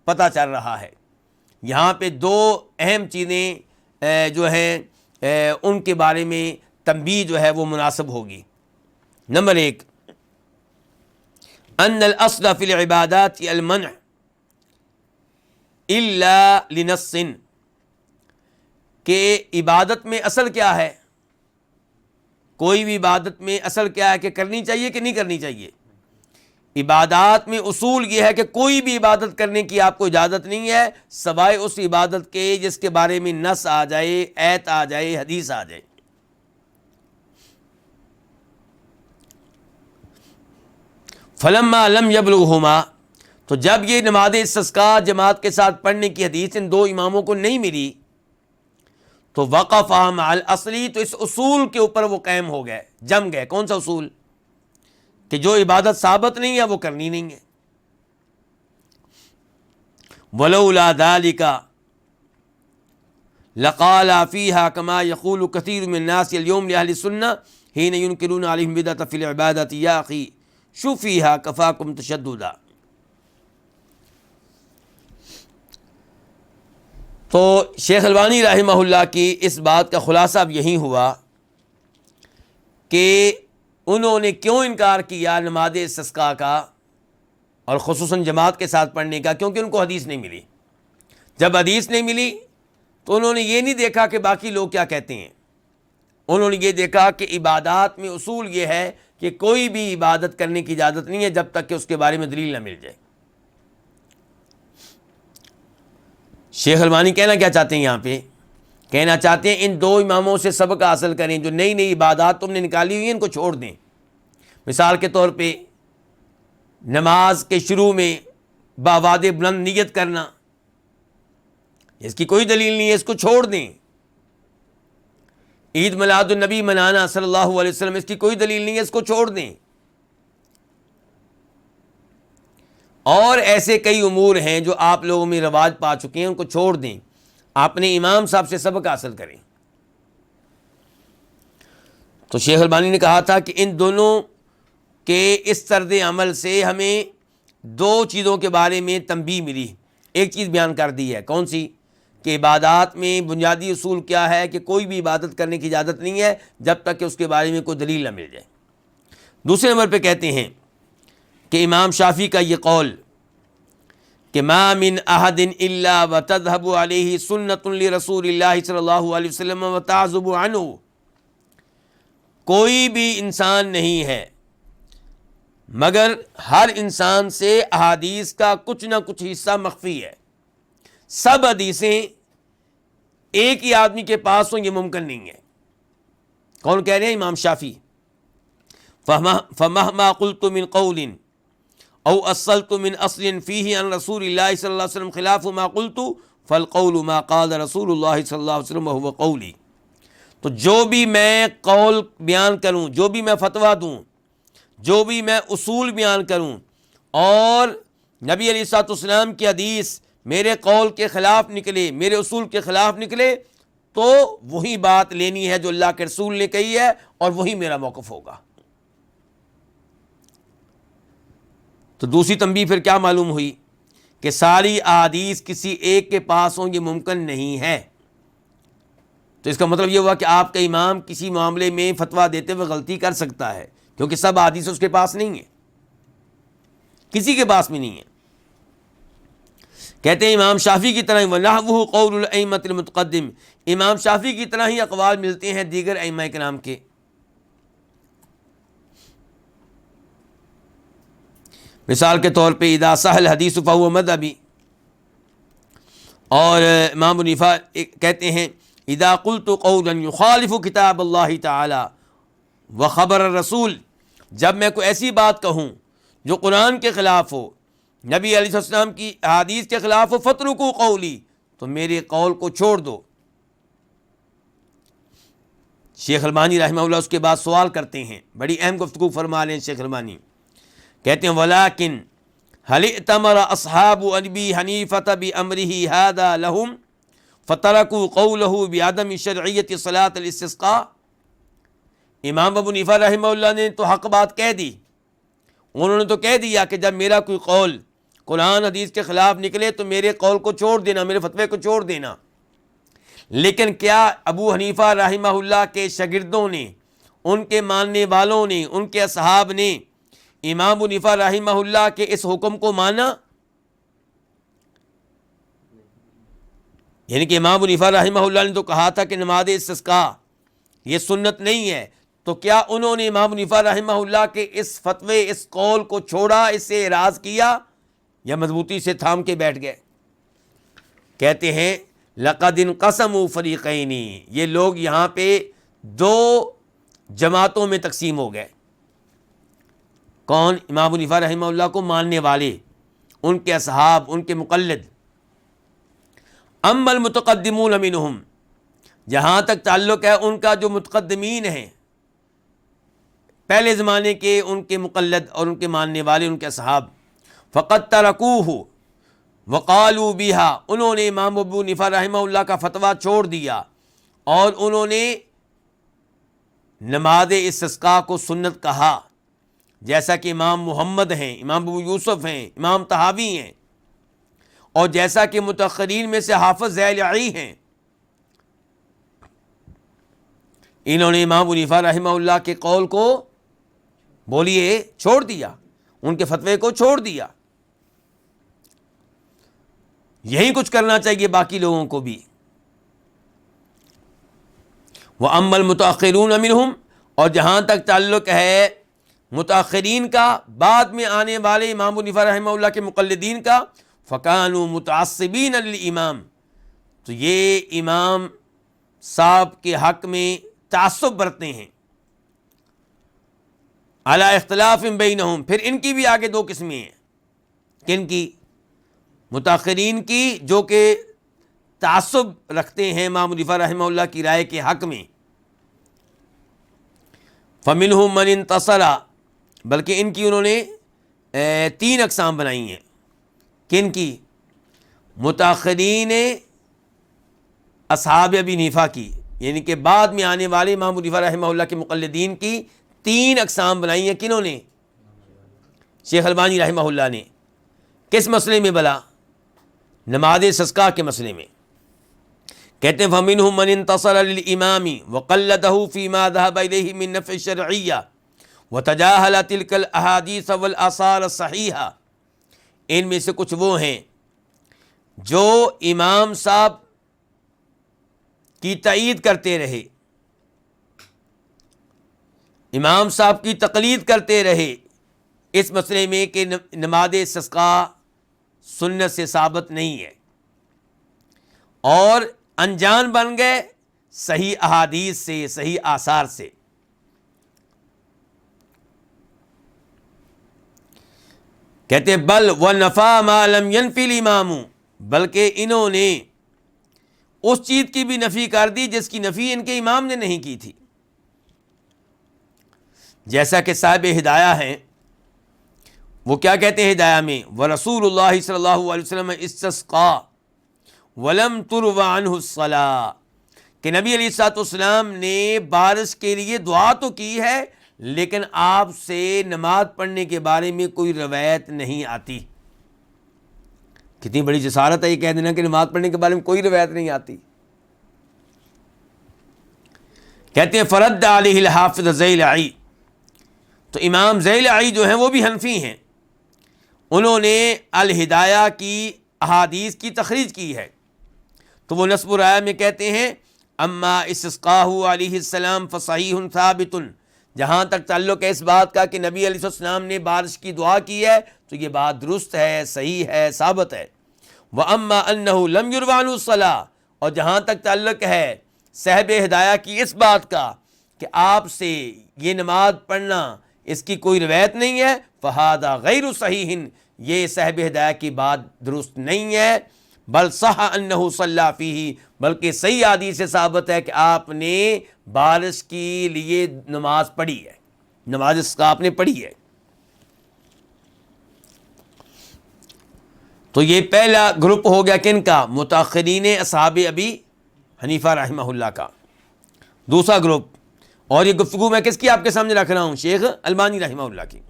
پتہ چل رہا ہے۔ یہاں پہ دو اہم چیزیں جو ہیں ان کے بارے میں تنبیہ جو ہے وہ مناسب ہوگی۔ نمبر ایک، ان الاصل فی العبادات المنع الا لنص، کہ عبادت میں اصل کیا ہے، کوئی بھی عبادت میں اصل کیا ہے کہ کرنی چاہیے کہ نہیں کرنی چاہیے۔ عبادات میں اصول یہ ہے کہ کوئی بھی عبادت کرنے کی آپ کو اجازت نہیں ہے سوائے اس عبادت کے جس کے بارے میں نص آ جائے، آیت آ جائے، حدیث آ جائے۔ فلما لم یبلغہما، تو جب یہ نماز استسقاء جماعت کے ساتھ پڑھنے کی حدیث ان دو اماموں کو نہیں ملی تو وقف مع الاصلی، تو اس اصول کے اوپر وہ قائم ہو گئے، جم گئے۔ کون سا اصول؟ کہ جو عبادت ثابت نہیں ہے وہ کرنی نہیں ہے۔ ولولا ذلك لقال فيها كما يقول كثير من الناس اليوم لأهل السنة حين ينكرون عليهم بدعة في العبادة يا أخي شو فيها كفاكم تشددا۔ تو شیخ البانی رحمہ اللہ کی اس بات کا خلاصہ اب یہی ہوا کہ انہوں نے کیوں انکار کیا نماز استسقاء کا اور خصوصاً جماعت کے ساتھ پڑھنے کا، کیونکہ ان کو حدیث نہیں ملی۔ جب حدیث نہیں ملی تو انہوں نے یہ نہیں دیکھا کہ باقی لوگ کیا کہتے ہیں، انہوں نے یہ دیکھا کہ عبادات میں اصول یہ ہے کہ کوئی بھی عبادت کرنے کی اجازت نہیں ہے جب تک کہ اس کے بارے میں دلیل نہ مل جائے۔ شیخ البانی کہنا کیا چاہتے ہیں یہاں پہ؟ کہنا چاہتے ہیں ان دو اماموں سے سبق حاصل کریں، جو نئی نئی عبادات تم نے نکالی ہوئی ہیں ان کو چھوڑ دیں۔ مثال کے طور پہ نماز کے شروع میں باواد بلند نیت کرنا، اس کی کوئی دلیل نہیں ہے، اس کو چھوڑ دیں۔ عید میلاد النبی منانا صلی اللہ علیہ وسلم، اس کی کوئی دلیل نہیں ہے، اس کو چھوڑ دیں۔ اور ایسے کئی امور ہیں جو آپ لوگوں میں رواج پا چکے ہیں، ان کو چھوڑ دیں، اپنے امام صاحب سے سبق حاصل کریں۔ تو شیخ البانی نے کہا تھا کہ ان دونوں کے اس طرز عمل سے ہمیں دو چیزوں کے بارے میں تنبیہ ملی۔ ایک چیز بیان کر دی ہے، کون سی؟ کہ عبادات میں بنیادی اصول کیا ہے کہ کوئی بھی عبادت کرنے کی اجازت نہیں ہے جب تک کہ اس کے بارے میں کوئی دلیل نہ مل جائے۔ دوسرے نمبر پہ کہتے ہیں کہ امام شافعی کا یہ قول کہ ما من احد الا وتذهب علیہ سنت لرسول اللہ صلی اللہ علیہ وسلم وتعزب عنہ، کوئی بھی انسان نہیں ہے مگر ہر انسان سے احادیث کا کچھ نہ کچھ حصہ مخفی ہے۔ سب حدیثیں ایک ہی آدمی کے پاس ہوں یہ ممکن نہیں ہے۔ کون کہہ رہے ہیں؟ امام شافعی۔ فمہما قلت من قول او اصلت من اصل فیہ عن رسول اللہ صلی اللہ علیہ وسلم خلاف ما قلت فالقول ما قال رسول اللہ صلی اللہ علیہ وسلم وهو قولی، تو جو بھی میں قول بیان کروں، جو بھی میں فتویٰ دوں، جو بھی میں اصول بیان کروں اور نبی علیہ الصلوۃ والسلام کی حدیث میرے قول کے خلاف نکلے، میرے اصول کے خلاف نکلے، تو وہی بات لینی ہے جو اللہ کے رسول نے کہی ہے اور وہی میرا موقف ہوگا۔ تو دوسری تنبیہ پھر کیا معلوم ہوئی کہ ساری احادیث کسی ایک کے پاس ہوں یہ ممکن نہیں ہے۔ تو اس کا مطلب یہ ہوا کہ آپ کا امام کسی معاملے میں فتویٰ دیتے ہوئے غلطی کر سکتا ہے، کیونکہ سب احادیث اس کے پاس نہیں ہیں، کسی کے پاس بھی نہیں ہے۔ کہتے ہیں امام شافعی کی طرح وَنَحْوُهُ قَوْلُ الْأَئِمَّةِ الْمُتَقَدِّمِ، امام شافعی کی طرح ہی اقوال ملتے ہیں دیگر ائمہ کرام کے۔ مثال کے طور پہ اذا صح الحدیث فهو مذہبی، اور امام حنیفہ کہتے ہیں اذا قلت قولا یخالف کتاب اللہ تعالی وخبر الرسول، جب میں کوئی ایسی بات کہوں جو قرآن کے خلاف ہو، نبی علیہ السلام کی احادیث کے خلاف ہو، فَاتْرُكُوا قَوْلِي، تو میرے قول کو چھوڑ دو۔ شیخ البانی رحمہ اللہ اس کے بعد سوال کرتے ہیں، بڑی اہم گفتگو فرما رہے ہیں شیخ البانی، کہتے ہیں وَلَكِنْ هل ائتمر اصحاب ابی حنیفۃ بامرہ ھذا لهم فترکوا قولہ بعدم شرعیت صلاۃ الاستسقاء۔ امام ابو حنیفہ رحمہ اللہ نے تو حق بات کہہ دی، انہوں نے تو کہہ دیا کہ جب میرا کوئی قول قرآن حدیث کے خلاف نکلے تو میرے قول کو چھوڑ دینا، میرے فتوے کو چھوڑ دینا۔ لیکن کیا ابو حنیفہ رحمہ اللہ کے شاگردوں نے، ان کے ماننے والوں نے، ان کے اصحاب نے امام ابو حنیفہ رحمہ اللہ کے اس حکم کو مانا؟ یعنی کہ امام ابو حنیفہ رحمہ اللہ نے تو کہا تھا کہ نماز استسقاء یہ سنت نہیں ہے، تو کیا انہوں نے امام ابو حنیفہ رحمہ اللہ کے اس فتوے، اس قول کو چھوڑا، اس سے اعراض کیا، یا مضبوطی سے تھام کے بیٹھ گئے؟ کہتے ہیں لَقَدْ انْقَسَمُوا فَرِيقَيْنِ، یہ لوگ یہاں پہ دو جماعتوں میں تقسیم ہو گئے۔ کون؟ امام ابو حنیفہ رحمہ اللہ کو ماننے والے، ان کے اصحاب، ان کے مقلد۔ اما المتقدمون منہم، جہاں تک تعلق ہے ان کا جو متقدمین ہیں، پہلے زمانے کے ان کے مقلد اور ان کے ماننے والے، ان کے اصحاب، فقد ترکوہ وقالوا بہا، انہوں نے امام ابو حنیفہ رحمہ اللہ کا فتویٰ چھوڑ دیا اور انہوں نے نماز استسقاء کو سنت کہا، جیسا کہ امام محمد ہیں، امام ابو یوسف ہیں، امام طحاوی ہیں، اور جیسا کہ متأخرین میں سے حافظ ذیلعی ہیں۔ انہوں نے امام ابو حنیفہ رحمہ اللہ کے قول کو بولیے چھوڑ دیا، ان کے فتوے کو چھوڑ دیا۔ یہی کچھ کرنا چاہیے باقی لوگوں کو بھی۔ وَأَمَّا الْمُتَأَخِّرُونَ مِنْهُمْ، اور جہاں تک تعلق ہے متاخرین کا، بعد میں آنے والے امام ابو حنیفہ رحمہ اللہ کے مقلدین کا، فَكَانُوا مُتَعَصِّبِينَ لِلْإِمَامِ، تو یہ امام صاحب کے حق میں تعصب برتتے ہیں۔ عَلَى اخْتِلَافٍ بَيْنَهُمْ، پھر ان کی بھی آگے دو قسمیں ہیں، کن کی؟ متاخرین کی، جو کہ تعصب رکھتے ہیں امام ابو حنیفہ رحمہ اللہ کی رائے کے حق میں۔ فَمِنْهُمْ مَنِ انْتَصَرَ، بلکہ ان کی انہوں نے تین اقسام بنائی ہیں۔ کن کی؟ متاخرین اصحاب ابی حنیفہ کی، یعنی کہ بعد میں آنے والے امام ابو حنیفہ رحمہ اللہ کے مقلدین کی تین اقسام بنائی ہیں۔ کنہوں نے؟ شیخ البانی رحمہ اللہ نے۔ کس مسئلے میں بلا؟ نماز استسقاء کے مسئلے میں۔ کہتے ہیں فَمِنْهُمْ مَنِ انْتَصَرَ لِلْإِمَامِ وَقَلَّدَهُ فِي مَا ذَهَبَ إِلَيْهِ مِنْ نَفْعِ الشَّرْعِيَّةِ وَتَجَاهَلَ تِلْكَ الْأَحَادِيثَ وَالْآثَارَ الصَّحِيحَةَ، ان میں سے کچھ وہ ہیں جو امام صاحب کی تائید کرتے رہے، امام صاحب کی تقلید کرتے رہے اس مسئلے میں کہ نماز استسقاء سنت سے ثابت نہیں ہے، اور انجان بن گئے صحیح احادیث سے، صحیح آثار سے۔ کہتے ہیں بل وَنَفَى مَا لَمْ يَنْفِ الْإِمَامُ، بلکہ انہوں نے اس چیز کی بھی نفی کر دی جس کی نفی ان کے امام نے نہیں کی تھی۔ جیسا کہ صاحب ہدایہ ہیں، وہ کیا کہتے ہیں ہدایہ میں؟ وَرَسُولُ اللَّهِ صلی اللہ علیہ وسلم استصقا وَلَمْ تُرْوَ عَنْهُ الصَّلَاةُ، کہ نبی علیہ الصلوۃ والسلام نے بارش کے لیے دعا تو کی ہے، لیکن آپ سے نماز پڑھنے کے بارے میں کوئی روایت نہیں آتی۔ کتنی بڑی جسارت ہے یہ کہہ دینا کہ نماز پڑھنے کے بارے میں کوئی روایت نہیں آتی۔ کہتے ہیں فرد علیہ الحافظ ذیلعی، تو امام ذیلعی جو ہیں وہ بھی حنفی ہیں، انہوں نے الہدایہ کی احادیث کی تخریج کی ہے، تو وہ نصب الرایہ میں کہتے ہیں اما استسقاہ علیہ السلام فصحیح ثابت، جہاں تک تعلق ہے اس بات کا کہ نبی علیہ السلام نے بارش کی دعا کی ہے تو یہ بات درست ہے، صحیح ہے، ثابت ہے۔ وَأَمَّا أَنَّهُ لَمْ يُرْوَ عَنْهُ الصَّلَاةُ، اور جہاں تک تعلق ہے صاحب ہدایہ کی اس بات کا کہ آپ سے یہ نماز پڑھنا اس کی کوئی روایت نہیں ہے، فہذا غیر صحیح، یہ صاحب ہدایت کی بات درست نہیں ہے، بل صح انہ صلی فیہ، بلکہ صحیح حدیث سے ثابت ہے کہ آپ نے بارش کے لیے نماز پڑھی ہے، نماز استسقاء آپ نے پڑھی ہے۔ تو یہ پہلا گروپ ہو گیا کن کا؟ متاخرین اصحاب ابی حنیفہ رحمہ اللہ کا۔ دوسرا گروپ، اور یہ گفتگو میں کس کی آپ کے سامنے رکھ رہا ہوں؟ شیخ البانی رحمہ اللہ کی۔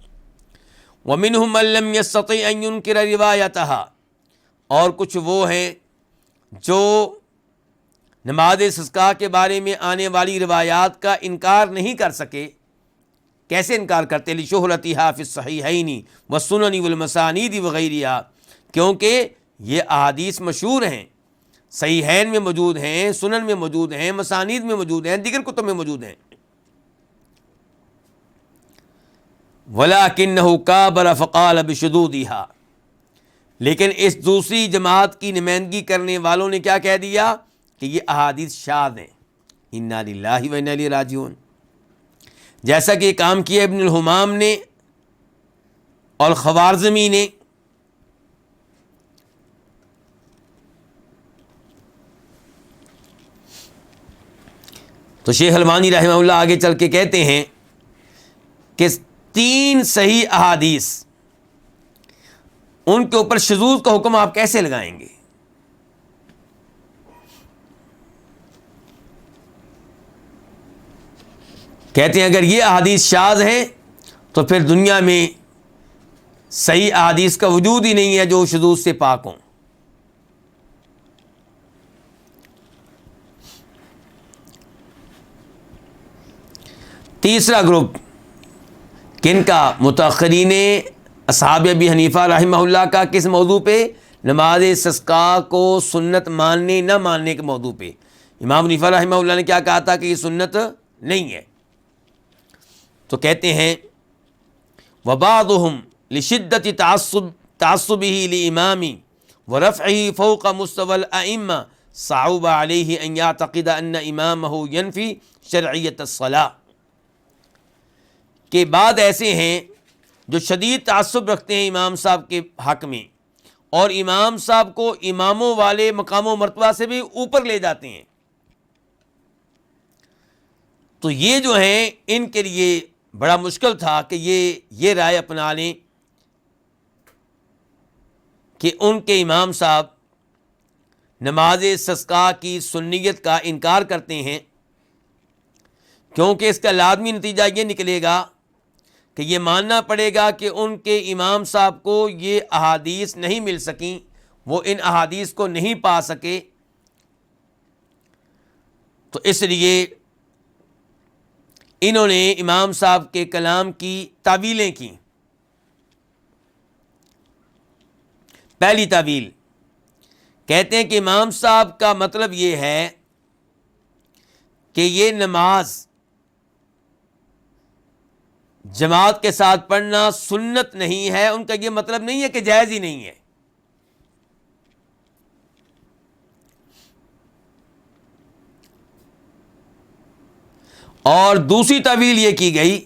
وَمِنْهُمْ مَنْ لَمْ يَسْتَطِعْ أَنْ يُنْكِرَ رِوَایَتَهَا، اور کچھ وہ ہیں جو نماز استسقاء کے بارے میں آنے والی روایات کا انکار نہیں کر سکے۔ کیسے انکار کرتے؟ لِشُهْرَتِهَا فِي الصَّحِيحَيْنِ وَالسُّنَنِ وَالْمَسَانِيدِ وَغَيْرِهَا، کیونکہ یہ احادیث مشہور ہیں، صحیحین میں موجود ہیں، سنن میں موجود ہیں، مسانید میں موجود ہیں، دیگر کتب میں موجود ہیں۔ وَلَكِنَّهُ كَابَرَ فَقَالَ بِشُذُوذِهَا، لیکن اس دوسری جماعت کی نمائندگی کرنے والوں نے کیا کہہ دیا کہ یہ احادیث شاذ ہیں۔ اِنَّا لِلَّهِ وَإِنَّا إِلَيْهِ رَاجِعُونَ، جیسا کہ کام کیا ابن الحمام نے اور خوارزمی نے۔ تو شیخ البانی رحمہ اللہ آگے چل کے کہتے ہیں کہ 3 صحیح احادیث، ان کے اوپر شذوذ کا حکم آپ کیسے لگائیں گے؟ کہتے ہیں اگر یہ احادیث شاذ ہیں تو پھر دنیا میں صحیح احادیث کا وجود ہی نہیں ہے جو شذوذ سے پاک ہوں۔ تیسرا گروپ کن کا؟ متاخرین اصحاب ابی حنیفہ رحمہ اللہ کا۔ کس موضوع پہ؟ نماز استسقاء کو سنت ماننے نہ ماننے کے موضوع پہ۔ امام حنیفہ رحمہ اللہ نے کیا کہا تھا کہ یہ سنت نہیں ہے۔ تو کہتے ہیں وَبَعْضُهُمْ لِشِدَّةِ تَعَصُّبِهِ لِإِمَامِ وَرَفْعِهِ فَوْقَ مُسْتَوَى الْأَئِمَّةِ صَعُبَ عَلَيْهِ أَنْ يَعْتَقِدَ أَنَّ إِمَامَهُ يَنْفِي شَرْعِيَّةَ الصَّلَاةِ، کہ بعد ایسے ہیں جو شدید تعصب رکھتے ہیں امام صاحب کے حق میں، اور امام صاحب کو اماموں والے مقام و مرتبہ سے بھی اوپر لے جاتے ہیں۔ تو یہ جو ہیں ان کے لیے بڑا مشکل تھا کہ یہ رائے اپنا لیں کہ ان کے امام صاحب نماز استسقاء کی سنیت کا انکار کرتے ہیں، کیونکہ اس کا لازمی نتیجہ یہ نکلے گا کہ یہ ماننا پڑے گا کہ ان کے امام صاحب کو یہ احادیث نہیں مل سکیں، وہ ان احادیث کو نہیں پا سکے، تو اس لیے انہوں نے امام صاحب کے کلام کی تعویلیں کی۔ پہلی تعویل کہتے ہیں کہ امام صاحب کا مطلب یہ ہے کہ یہ نماز جماعت کے ساتھ پڑھنا سنت نہیں ہے، ان کا یہ مطلب نہیں ہے کہ جائز ہی نہیں ہے۔ اور دوسری تعویل یہ کی گئی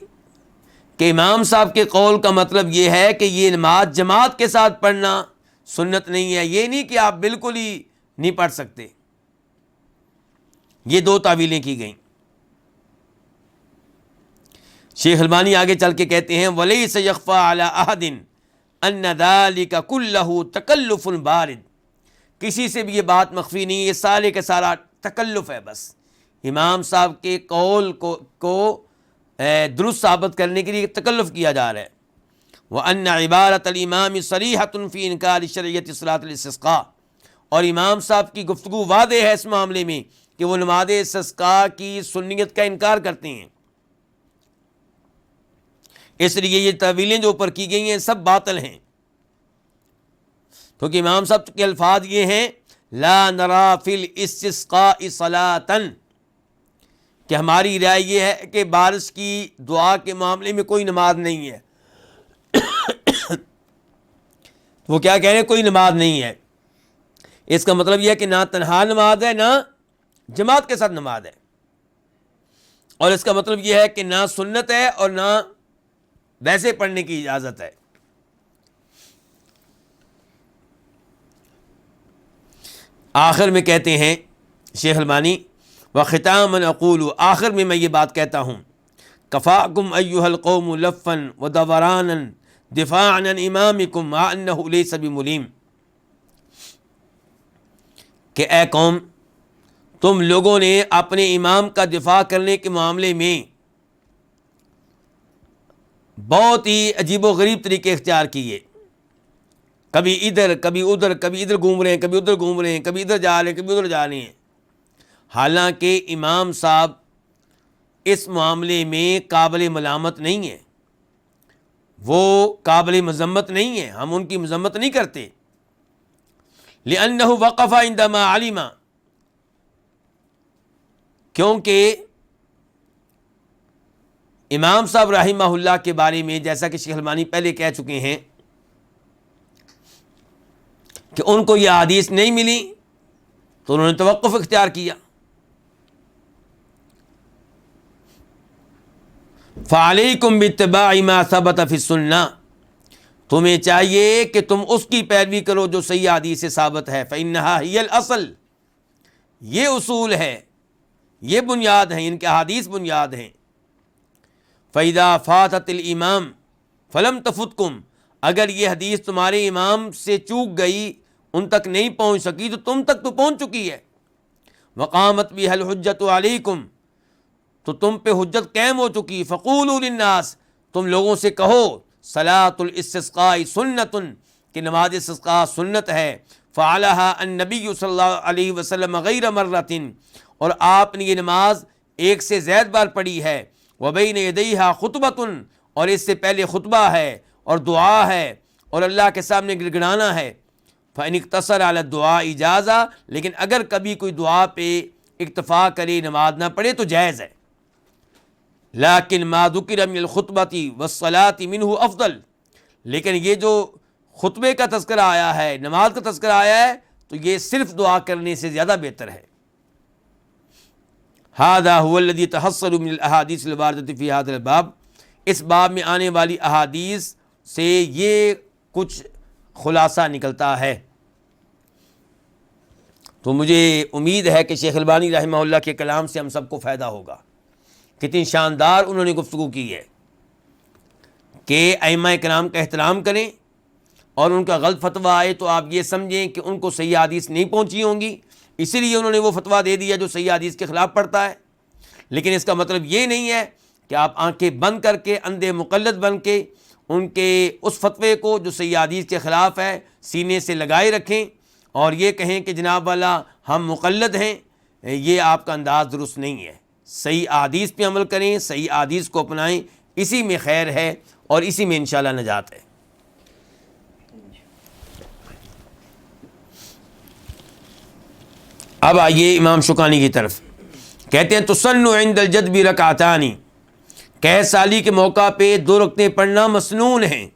کہ امام صاحب کے قول کا مطلب یہ ہے کہ یہ نماز جماعت کے ساتھ پڑھنا سنت نہیں ہے، یہ نہیں کہ آپ بالکل ہی نہیں پڑھ سکتے۔ یہ 2 تعویلیں کی گئیں۔ شیخ البانی آگے چل کے کہتے ہیں وَلَيْسَ يَخْفَىٰ عَلَىٰ أَحَدٍ أَنَّ ذَلِكَ كُلَّهُ تَكَلُّفٌ بَارِدٌ، کسی سے بھی یہ بات مخفی نہیں، یہ سارے کا سارا تکلف ہے، بس امام صاحب کے قول کو درست ثابت کرنے کے لیے تکلف کیا جا رہا ہے۔ وَأَنَّ عِبَارَةَ الْإِمَامِ صَرِيحَةٌ فِي إِنْكَارِ شَرْعِيَّةِ صَلَاةِ الْاِسْتِسْقَاءِ، اور امام صاحب کی گفتگو واضح ہے اس معاملے میں کہ وہ نماز استسقاء کی سنیت کا انکار کرتے ہیں۔ اس لیے یہ تعویلیں جو اوپر کی گئی ہیں سب باطل ہیں، کیونکہ امام صاحب کے الفاظ یہ ہیں لا نرا فی الاستسقاء صلاۃ، کہ ہماری رائے یہ ہے کہ بارش کی دعا کے معاملے میں کوئی نماز نہیں ہے۔ وہ کیا کہہ رہے ہیں؟ کوئی نماز نہیں ہے۔ اس کا مطلب یہ ہے کہ نہ تنہا نماز ہے، نہ جماعت کے ساتھ نماز ہے، اور اس کا مطلب یہ ہے کہ نہ سنت ہے اور نہ ویسے پڑھنے کی اجازت ہے۔ آخر میں کہتے ہیں شیخ البانی، وختاما اقول، آخر میں یہ بات کہتا ہوں، کفاکم ایھا القوم لفا ودورانا دفاعا عن امامکم مع انہ لیس بملیم، کہ اے قوم، تم لوگوں نے اپنے امام کا دفاع کرنے کے معاملے میں بہت ہی عجیب و غریب طریقے اختیار کیے، کبھی ادھر کبھی ادھر، کبھی ادھر گھوم رہے ہیں، کبھی ادھر گھوم رہے ہیں، کبھی ادھر جا رہے ہیں، کبھی ادھر جا رہے ہیں، حالانکہ امام صاحب اس معاملے میں قابل ملامت نہیں ہے، وہ قابل مذمت نہیں ہے، ہم ان کی مذمت نہیں کرتے، لأنہ وقف عندما علم، کیونکہ امام صاحب رحمہ اللہ کے بارے میں جیسا کہ شیخ البانی پہلے کہہ چکے ہیں کہ ان کو یہ حدیث نہیں ملی تو انہوں نے توقف اختیار کیا۔ فعلیکم باتباع ما ثبت فی السنہ، تمہیں چاہیے کہ تم اس کی پیروی کرو جو صحیح حدیث سے ثابت ہے، فإنہا ہی الاصل، یہ اصول ہے، یہ بنیاد ہیں، ان کے حدیث بنیاد ہیں۔ فإذا فاتت الامام فلم تفتکم، اگر یہ حدیث تمہارے امام سے چوک گئی، ان تک نہیں پہنچ سکی، تو تم تک تو پہنچ چکی ہے۔ وقامت بها الحجۃ علیکم، تو تم پہ حجت قائم ہو چکی۔ فقولوا للناس، تم لوگوں سے کہو، صلاۃ الاستسقاء سنۃ، کہ نماز استسقاء سنت ہے۔ فعلھا النبی صلی اللہ علیہ وسلم غیر مرۃ، اور آپ نے یہ نماز ایک سے زائد بار پڑھی ہے۔ وبین یدیھا خطبۃ، اور اس سے پہلے خطبہ ہے اور دعا ہے اور اللہ کے سامنے گڑگڑانا ہے۔ فإن اقتصر علی الدعاء اجازہ، لیکن اگر کبھی کوئی دعا پہ اکتفا کرے، نماز نہ پڑھے تو جائز ہے۔ لیکن ما ذکر من الخطبۃ والصلاۃ منہ افضل، لیکن یہ جو خطبے کا تذکرہ آیا ہے، نماز کا تذکرہ آیا ہے، تو یہ صرف دعا کرنے سے زیادہ بہتر ہے۔ ھذا ھو الذی تحصل من الاحادیث الواردۃ فی ھذا الباب، اس باب میں آنے والی احادیث سے یہ کچھ خلاصہ نکلتا ہے۔ تو مجھے امید ہے کہ شیخ البانی رحمہ اللہ کے کلام سے ہم سب کو فائدہ ہوگا۔ کتنی شاندار انہوں نے گفتگو کی ہے کہ ائمہ کرام کا احترام کریں، اور ان کا غلط فتویٰ آئے تو آپ یہ سمجھیں کہ ان کو صحیح حدیث نہیں پہنچی ہوں گی، اسی لیے انہوں نے وہ فتویٰ دے دیا جو صحیح حدیث کے خلاف پڑتا ہے۔ لیکن اس کا مطلب یہ نہیں ہے کہ آپ آنکھیں بند کر کے اندھے مقلد بن کے ان کے اس فتوے کو جو صحیح حدیث کے خلاف ہے سینے سے لگائے رکھیں اور یہ کہیں کہ جناب والا ہم مقلد ہیں۔ یہ آپ کا انداز درست نہیں ہے۔ صحیح احادیث پہ عمل کریں، صحیح احادیث کو اپنائیں، اسی میں خیر ہے اور اسی میں انشاءاللہ نجات ہے۔ اب آئیے امام شوکانی کی طرف، کہتے ہیں تسن عند الجدب رکعتان، قحط سالی کے موقع پہ 2 رکعتیں پڑھنا مسنون ہیں۔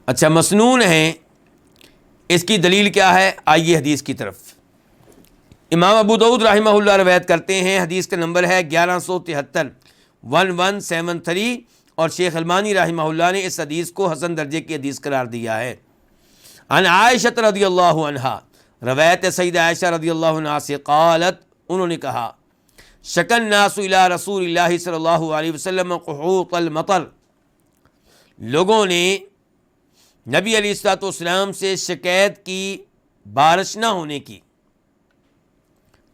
اچھا مسنون ہیں، اس کی دلیل کیا ہے؟ آئیے حدیث کی طرف۔ امام ابو داؤد رحمہ اللہ روایت کرتے ہیں، حدیث کا نمبر ہے 1173 1173، اور شیخ البانی رحمہ اللہ نے اس حدیث کو حسن درجے کی حدیث قرار دیا ہے۔ عن عائشہ رضی اللہ عنہا، روایت سیدہ عائشہ رضی اللہ عنہا سے قالت، انہوں نے کہا، شک الناس الی رسول اللہ صلی اللہ علیہ وسلم قحوط المطر، لوگوں نے نبی علیہ الصلوۃ والسلام سے شکایت کی بارش نہ ہونے کی،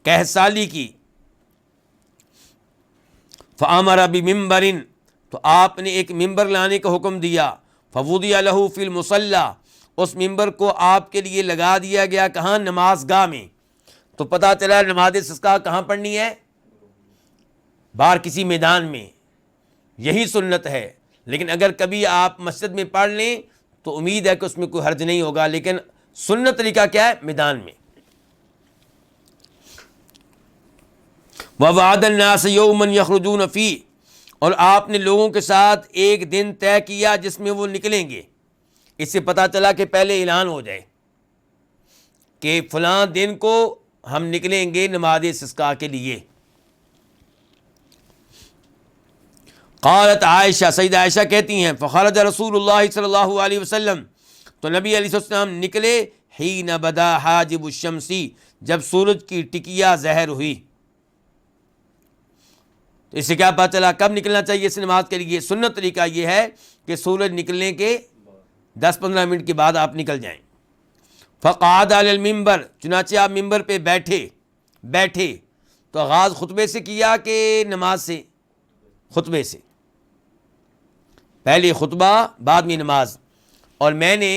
قحط سالی کی۔ فامر بمنبر، تو آپ نے ایک ممبر لانے کا حکم دیا۔ فوضع له فی المصلی، اس ممبر کو آپ کے لیے لگا دیا گیا، کہاں؟ نماز گاہ میں۔ تو پتہ چلا نماز استسقاء کہاں پڑھنی ہے؟ باہر کسی میدان میں، یہی سنت ہے۔ لیکن اگر کبھی آپ مسجد میں پڑھ لیں تو امید ہے کہ اس میں کوئی حرج نہیں ہوگا، لیکن سنت طریقہ کیا ہے؟ میدان میں۔ وَوَعَدَ النَّاسَ يَوْمًا يَخْرُجُونَ فِيهِ، اور آپ نے لوگوں کے ساتھ ایک دن طے کیا جس میں وہ نکلیں گے۔ اس سے پتہ چلا کہ پہلے اعلان ہو جائے کہ فلاں دن کو ہم نکلیں گے نماز استسقاء کے لیے۔ قالت عائشہ، سیدہ عائشہ کہتی ہیں فخرج رسول اللہ صلی اللہ علیہ وسلم، تو نبی علیہ السلام نکلے حین بدا حاجب الشمسی، جب سورج کی ٹکیا ظاہر ہوئی۔ تو اس سے کیا پتہ چلا کب نکلنا چاہیے اس نماز کے لیے؟ سنت طریقہ یہ ہے کہ سورج نکلنے کے 10-15 منٹ کے بعد آپ نکل جائیں۔ فقعد علی المنبر، چنانچہ آپ ممبر پہ بیٹھے تو آغاز خطبے سے کیا کہ نماز سے؟ خطبے سے، پہلے خطبہ بعد میں نماز۔ اور میں نے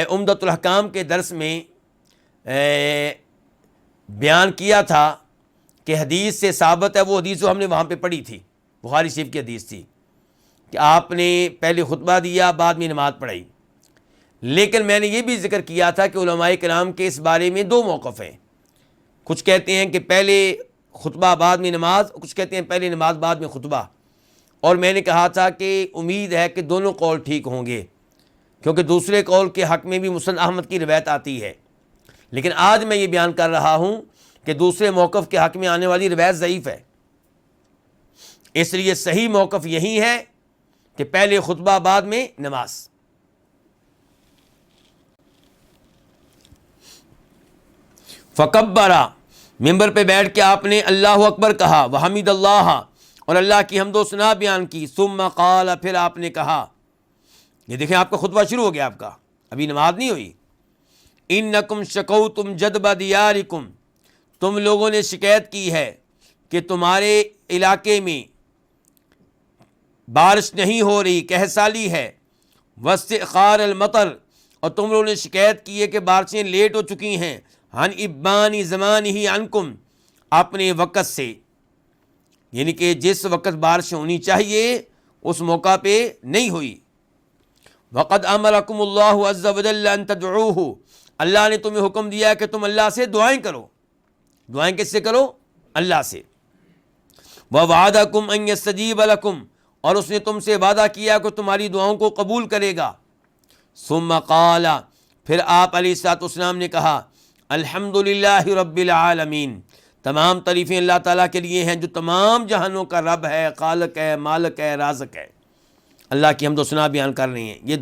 عمدۃ الاحکام کے درس میں بیان کیا تھا کہ حدیث سے ثابت ہے، وہ حدیث جو ہم نے وہاں پہ پڑھی تھی، بخاری شریف کی حدیث تھی کہ آپ نے پہلے خطبہ دیا بعد میں نماز پڑھائی۔ لیکن میں نے یہ بھی ذکر کیا تھا کہ علماء کرام کے اس بارے میں 2 موقف ہیں، کچھ کہتے ہیں کہ پہلے خطبہ بعد میں نماز، کچھ کہتے ہیں پہلے نماز بعد میں خطبہ۔ اور میں نے کہا تھا کہ امید ہے کہ دونوں قول ٹھیک ہوں گے، کیونکہ دوسرے قول کے حق میں بھی مسند احمد کی روایت آتی ہے۔ لیکن آج میں یہ بیان کر رہا ہوں کہ دوسرے موقف کے حق میں آنے والی روایت ضعیف ہے، اس لیے صحیح موقف یہی ہے کہ پہلے خطبہ بعد میں نماز۔ فکبرا، ممبر پہ بیٹھ کے آپ نے اللہ اکبر کہا، وحمد اللہ، اور اللہ کی حمد و ثنا بیان کی، ثم قال، پھر آپ نے کہا، یہ دیکھیں آپ کا خطبہ شروع ہو گیا، آپ کا ابھی نماز نہیں ہوئی۔ انکم شکوتم جدب دیارکم، تم لوگوں نے شکایت کی ہے کہ تمہارے علاقے میں بارش نہیں ہو رہی، قحط ہے، واستئخار المطر، اور تم لوگوں نے شکایت کی ہے کہ بارشیں لیٹ ہو چکی ہیں، عن ابان زمانہ عنکم، اپنے وقت سے، یعنی کہ جس وقت بارش ہونی چاہیے اس موقع پہ نہیں ہوئی۔ وقد امرکم اللہ عز وجل ان تدعوہ، اللہ نے تمہیں حکم دیا کہ تم اللہ سے دعائیں کرو۔ دعائیں کس سے کرو؟ اللہ سے۔ ووعدکم ان یستجیب لکم، اور اس نے تم سے وعدہ کیا کہ تمہاری دعاؤں کو قبول کرے گا۔ ثم قال، پھر آپ علیہ الصلوۃ والسلام نے کہا، الحمدللہ رب العالمین، تمام تعریفیں اللہ تعالیٰ کے لیے ہیں جو تمام جہانوں کا رب ہے، خالق ہے، مالک ہے، رازق ہے۔ اللہ کی حمد و ثنا بیان کر رہے ہیں، یہ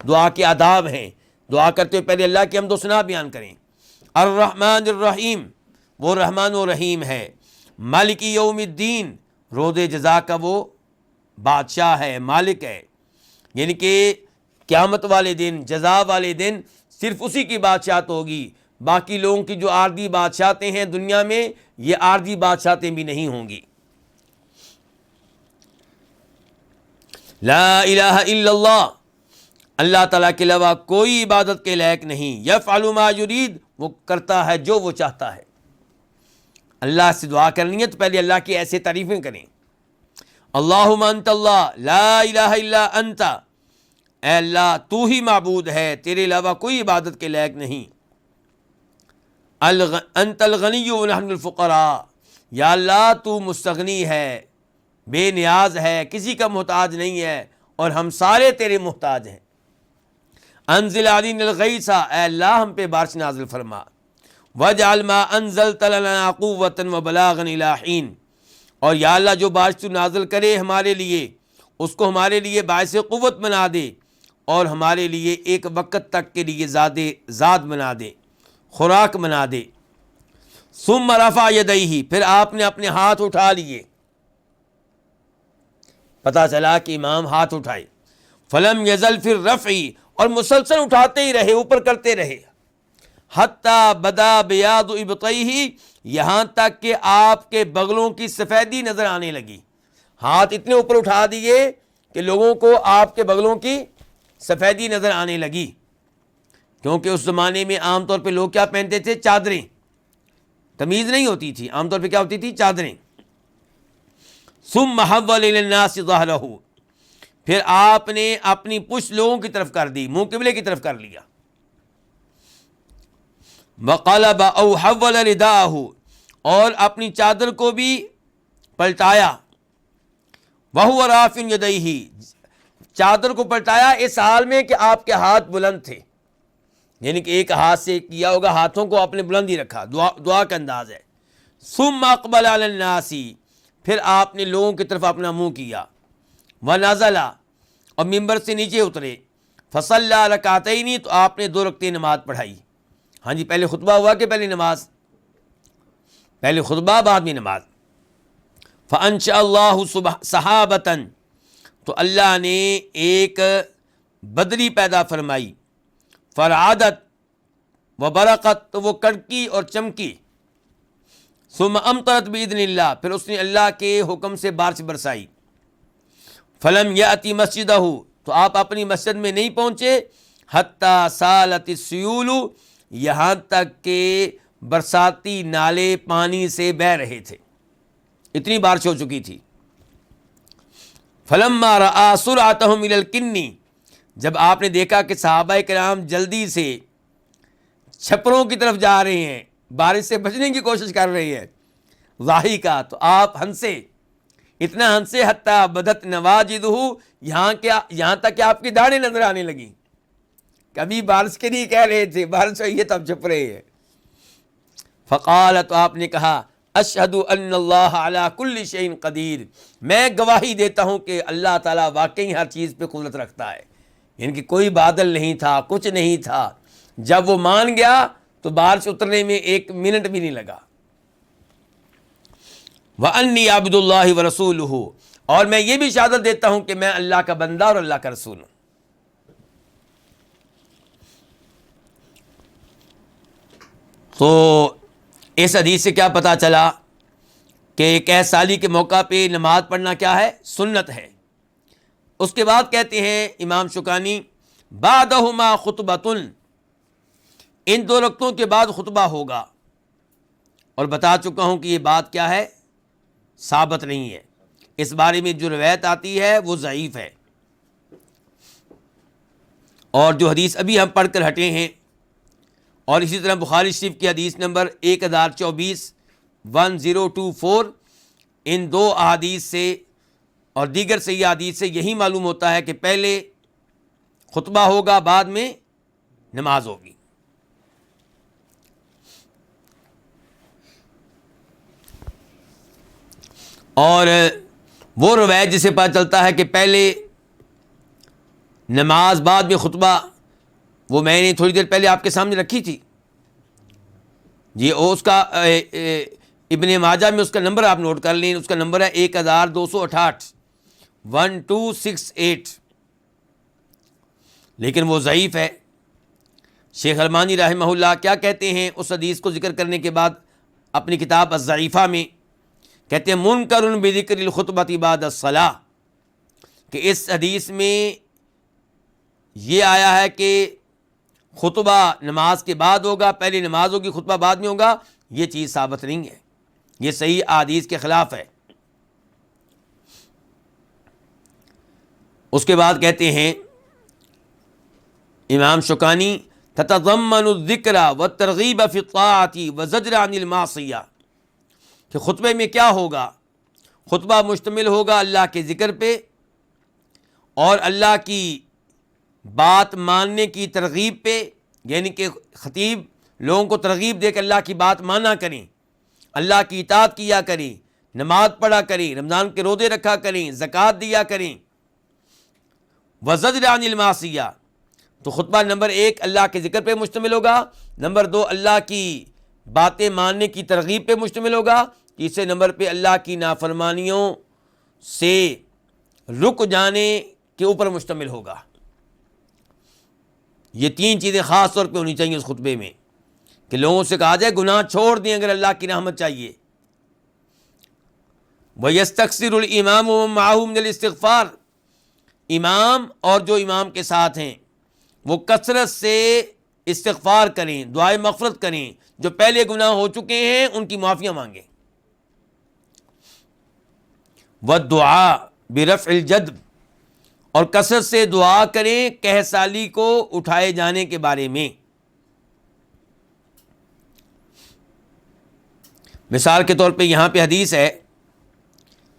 دعا کے آداب ہیں۔ دعا کرتے ہوئے پہلے اللہ کی حمد و ثنا بیان کریں۔ الرحمن الرحیم، وہ رحمان و رحیم ہے۔ مالک یوم الدین، روز جزا کا وہ بادشاہ ہے، مالک ہے، یعنی کہ قیامت والے دن، جزا والے دن صرف اسی کی بادشاہت ہوگی، باقی لوگوں کی جو عارضی بادشاہتیں ہیں دنیا میں، یہ عارضی بادشاہتیں بھی نہیں ہوں گی۔ لا الہ الا اللہ، اللہ تعالیٰ کے علاوہ کوئی عبادت کے لائق نہیں۔ یفعل ما یرید، وہ کرتا ہے جو وہ چاہتا ہے۔ اللہ سے دعا کرنی ہے تو پہلے اللہ کی ایسے تعریفیں کریں۔ اللہم انت اللہ، لا الہ الا انت، اے اللہ تو ہی معبود ہے، تیرے علاوہ کوئی عبادت کے لائق نہیں۔ انت الغنی ونحن الفقراء، یا اللہ تو مستغنی ہے، بے نیاز ہے، کسی کا محتاج نہیں ہے، اور ہم سارے تیرے محتاج ہیں۔ انزل علینا الغیث، اے اللہ ہم پہ بارش نازل فرما۔ واجعل ما انزلت لنا قوۃ وبلاغا الی حین، اور یا اللہ جو بارش تو نازل کرے ہمارے لیے اس کو ہمارے لیے باعث قوت بنا دے، اور ہمارے لیے ایک وقت تک کے لیے زاد بنا دے، خوراک بنا دے۔ ثم رفع یدیہ، پھر آپ نے اپنے ہاتھ اٹھا لیے، پتہ چلا کہ امام ہاتھ اٹھائے۔ فلم یزل فی الرفع، اور مسلسل اٹھاتے ہی رہے، اوپر کرتے رہے، حتی بدا بیاض ابطیہ، یہاں تک کہ آپ کے بغلوں کی سفیدی نظر آنے لگی۔ ہاتھ اتنے اوپر اٹھا دیے کہ لوگوں کو آپ کے بغلوں کی سفیدی نظر آنے لگی، کیونکہ اس زمانے میں عام طور پہ لوگ کیا پہنتے تھے؟ چادریں، تمیز نہیں ہوتی تھی، عام طور پہ کیا ہوتی تھی؟ چادریں۔ ثم حول الی الناس ظہرہ، پھر آپ نے اپنی پشت لوگوں کی طرف کر دی، منہ قبلے کی طرف کر لیا۔ وقلب او حول رداءہ، اور اپنی چادر کو بھی پلٹایا۔ وہو رافع یدیہ، چادر کو پلٹایا اس حال میں کہ آپ کے ہاتھ بلند تھے، یعنی کہ ایک ہاتھ سے کیا ہوگا، ہاتھوں کو آپ نے بلند ہی رکھا، دعا کا انداز ہے۔ ثم اقبل علی الناس، پھر آپ نے لوگوں کی طرف اپنا منہ کیا۔ ونزل اور ممبر سے نیچے اترے، فصلی رکعتین تو آپ نے 2 رکعتیں نماز پڑھائی. ہاں جی، پہلے خطبہ ہوا کہ پہلے نماز؟ پہلے خطبہ بعد میں نماز. فانشأ اللہ صحابۃ تو اللہ نے ایک بدری پیدا فرمائی، فرعدت و برقت تو وہ کڑکی اور چمکی، ثم امطرت باذن اللہ پھر اس نے اللہ کے حکم سے بارش برسائی. فلم یأتی مسجدہ تو آپ اپنی مسجد میں نہیں پہنچے، حتی سالت السیول یہاں تک کہ برساتی نالے پانی سے بہہ رہے تھے، اتنی بارش ہو چکی تھی. فلما رأى سرعتهم الى الکنی جب آپ نے دیکھا کہ صحابہ کرام جلدی سے چھپروں کی طرف جا رہے ہیں، بارش سے بچنے کی کوشش کر رہے ہیں، ضاحکا تو آپ ہنسے، اتنا ہنسے حتی بدت نواجدہ یہاں تک کہ آپ کی داڑھیں نظر آنے لگیں. کبھی بارش کے لیے کہہ رہے تھے، بارش ہوئی ہے تب چھپ رہے ہیں. فقال تو آپ نے کہا اشہد ان اللہ علی کل شیء قدیر میں گواہی دیتا ہوں کہ اللہ تعالیٰ واقعی ہر چیز پہ قدرت رکھتا ہے. یعنی کہ کوئی بادل نہیں تھا، کچھ نہیں تھا، جب وہ مان گیا تو بارش اترنے میں 1 منٹ بھی نہیں لگا. وَأَنِّي عَبْدُ اللَّهِ وَرَسُولُهُ اور میں یہ بھی شہادت دیتا ہوں کہ میں اللہ کا بندہ اور اللہ کا رسول ہوں. تو اس حدیث سے کیا پتہ چلا کہ 1 سالی کے موقع پہ نماز پڑھنا کیا ہے؟ سنت ہے. اس کے بعد کہتے ہیں امام شوکانی بعدہما خطبۃ ان 2 رکعتوں کے بعد خطبہ ہوگا، اور بتا چکا ہوں کہ یہ بات کیا ہے؟ ثابت نہیں ہے. اس بارے میں جو روایت آتی ہے وہ ضعیف ہے، اور جو حدیث ابھی ہم پڑھ کر ہٹے ہیں اور اسی طرح بخاری شریف کی حدیث نمبر 1024 ان 2 احادیث سے اور دیگر صحیح احادیث سے یہی معلوم ہوتا ہے کہ پہلے خطبہ ہوگا، بعد میں نماز ہوگی. اور وہ روایت جسے پتہ چلتا ہے کہ پہلے نماز بعد میں خطبہ، وہ میں نے تھوڑی دیر پہلے آپ کے سامنے رکھی تھی جی. اس کا ابن ماجہ میں اس کا نمبر آپ نوٹ کر لیں، اس کا نمبر ہے 1268 1268، لیکن وہ ضعیف ہے. شیخ البانی رحمہ اللہ کیا کہتے ہیں اس حدیث کو ذکر کرنے کے بعد اپنی کتاب الضعیفہ میں؟ کہتے ہیں منکر بذکر الخطبۃ بعد الصلاۃ، کہ اس حدیث میں یہ آیا ہے کہ خطبہ نماز کے بعد ہوگا، پہلے نماز ہوگی خطبہ بعد میں ہوگا. یہ چیز ثابت نہیں ہے، یہ صحیح احادیث کے خلاف ہے. اس کے بعد کہتے ہیں امام شوکانی تتضمن الذکر والترغیب فی الطاعۃ وزجر عن المعصیہ، کہ خطبے میں کیا ہوگا؟ خطبہ مشتمل ہوگا اللہ کے ذکر پہ اور اللہ کی بات ماننے کی ترغیب پہ، یعنی کہ خطیب لوگوں کو ترغیب دے کہ اللہ کی بات مانا کریں، اللہ کی اطاعت کیا کریں، نماز پڑھا کریں، رمضان کے روزے رکھا کریں، زکوٰۃ دیا کریں. وزجر عن المعصیہ تو خطبہ نمبر 1 اللہ کے ذکر پہ مشتمل ہوگا، نمبر 2 اللہ کی باتیں ماننے کی ترغیب پہ مشتمل ہوگا، تیسرے نمبر پہ اللہ کی نافرمانیوں سے رک جانے کے اوپر مشتمل ہوگا. یہ 3 چیزیں خاص طور پہ ہونی چاہیے اس خطبے میں، کہ لوگوں سے کہا جائے گناہ چھوڑ دیں اگر اللہ کی رحمت چاہیے. وَيَسْتَكْثِرُ الْإِمَامُ وَمَن مَّعَهُ مِنَ الْإِسْتِغْفَارِ امام اور جو امام کے ساتھ ہیں وہ کثرت سے استغفار کریں، دعائے مغفرت کریں، جو پہلے گناہ ہو چکے ہیں ان کی معافیاں مانگیں. وَالدُّعَاء بِرَفْعِ الْجَدْبِ اور کثرت سے دعا کریں قحط سالی کو اٹھائے جانے کے بارے میں. مثال کے طور پہ یہاں پہ حدیث ہے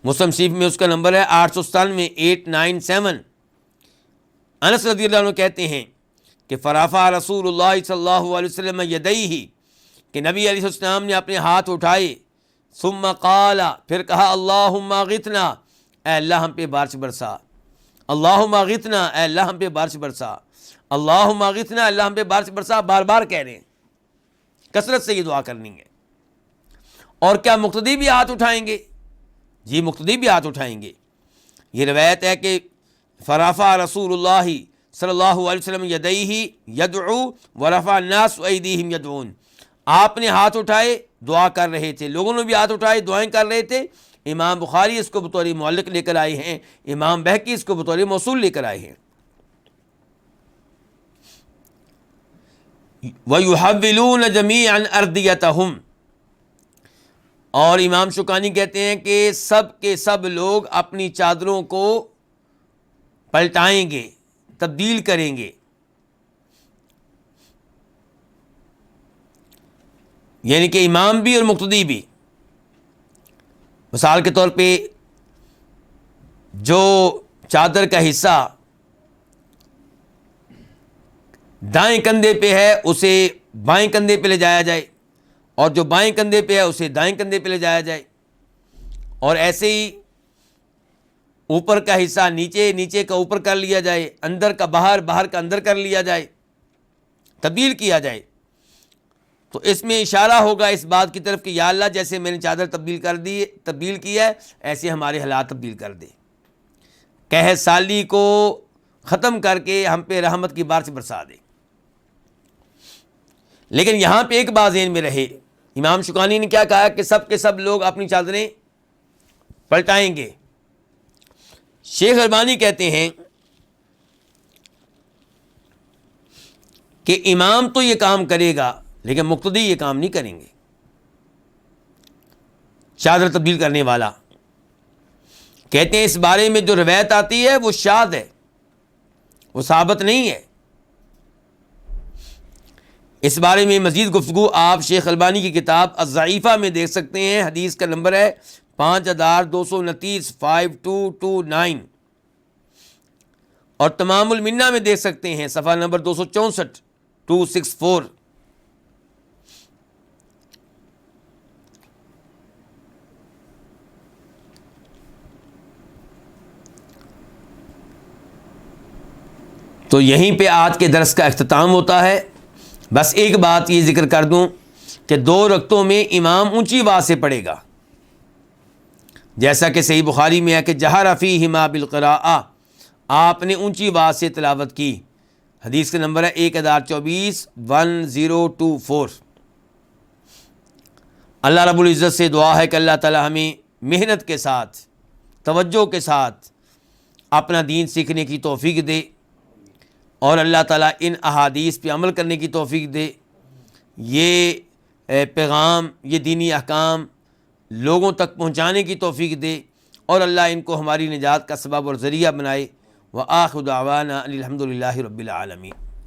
مسلم شریف میں، اس کا نمبر ہے 897 897. انس رضی اللہ عنہ کہتے ہیں کہ فرفع رسول اللہ صلی اللہ علیہ وسلم یدیہ، کہ نبی علیہ السلام نے اپنے ہاتھ اٹھائے، ثم قال پھر کہا اللہم اغثنا، اے اللہ ہم پہ بارش برسا. اللہم اغثنا، اے اللہ ہم پہ بارش برسا، اللہم اغثنا، اللہ ہم پہ بارش برسا، بار بار کہہ رہے ہیں، کثرت سے یہ دعا کرنی ہے۔ اور کیا مقتدی بھی ہاتھ اٹھائیں گے؟ جی مقتدی بھی ہاتھ اٹھائیں گے۔ یہ روایت ہے کہ فرفع رسول اللہ صلی اللہ علیہ وسلم یدیہ یدعو ورفع الناس ایدیہم یدعون، آپ نے ہاتھ اٹھائے دعا کر رہے تھے، لوگوں نے بھی ہاتھ اٹھائے دعائیں کر رہے تھے۔ امام بخاری اس کو بطور معلق لے کر آئے ہیں، امام بہقی اس کو بطور موصول لے کر آئے ہیں۔ وَيُحَوِّلُونَ جَمِيعًا أَرْضِيَتَهُمْ، اور امام شوکانی کہتے ہیں کہ سب کے سب لوگ اپنی چادروں کو پلٹائیں گے، تبدیل کریں گے۔ یعنی کہ امام بھی اور مقتدی بھی۔ مثال کے طور پہ جو چادر کا حصہ دائیں کندھے پہ ہے اسے بائیں کندھے پہ لے جایا جائے، اور جو بائیں کندھے پہ ہے اسے دائیں کندھے پہ لے جایا جائے، اور ایسے ہی اوپر کا حصہ نیچے، نیچے کا اوپر کر لیا جائے، اندر کا باہر، باہر کا اندر کر لیا جائے، تبدیل کیا جائے۔ تو اس میں اشارہ ہوگا اس بات کی طرف کہ یا اللہ جیسے میں نے چادر تبدیل کی ہے ایسے ہمارے حالات تبدیل کر دے، قحط سالی کو ختم کر کے ہم پہ رحمت کی بارش برسا دے۔ لیکن یہاں پہ ایک بات ذہن میں رہے، امام شوکانی نے کیا کہا کہ سب کے سب لوگ اپنی چادریں پلٹائیں گے۔ شیخ البانی کہتے ہیں کہ امام تو یہ کام کرے گا لیکن مقتدی یہ کام نہیں کریں گے۔ چادر تبدیل کرنے والا کہتے ہیں اس بارے میں جو روایت آتی ہے وہ شاذ ہے، وہ ثابت نہیں ہے۔ اس بارے میں مزید گفتگو آپ شیخ البانی کی کتاب الضعیفہ میں دیکھ سکتے ہیں، حدیث کا نمبر ہے 5229 5229، اور تمام المنہ میں دیکھ سکتے ہیں صفحہ نمبر 264 264۔ تو یہیں پہ آج کے درس کا اختتام ہوتا ہے۔ بس ایک بات یہ ذکر کر دوں کہ 2 رکعتوں میں امام اونچی آواز سے پڑھے گا، جیسا کہ صحیح بخاری میں ہے کہ جہر فیہما بالقراءۃ، آپ نے اونچی آواز سے تلاوت کی، حدیث کا نمبر ہے 1024 1024۔ اللہ رب العزت سے دعا ہے کہ اللہ تعالی ہمیں محنت کے ساتھ، توجہ کے ساتھ اپنا دین سیکھنے کی توفیق دے، اور اللہ تعالیٰ ان احادیث پہ عمل کرنے کی توفیق دے، یہ پیغام، یہ دینی احکام لوگوں تک پہنچانے کی توفیق دے، اور اللہ ان کو ہماری نجات کا سبب اور ذریعہ بنائے۔ وآخر دعوانا الحمد للہ رب العالمین۔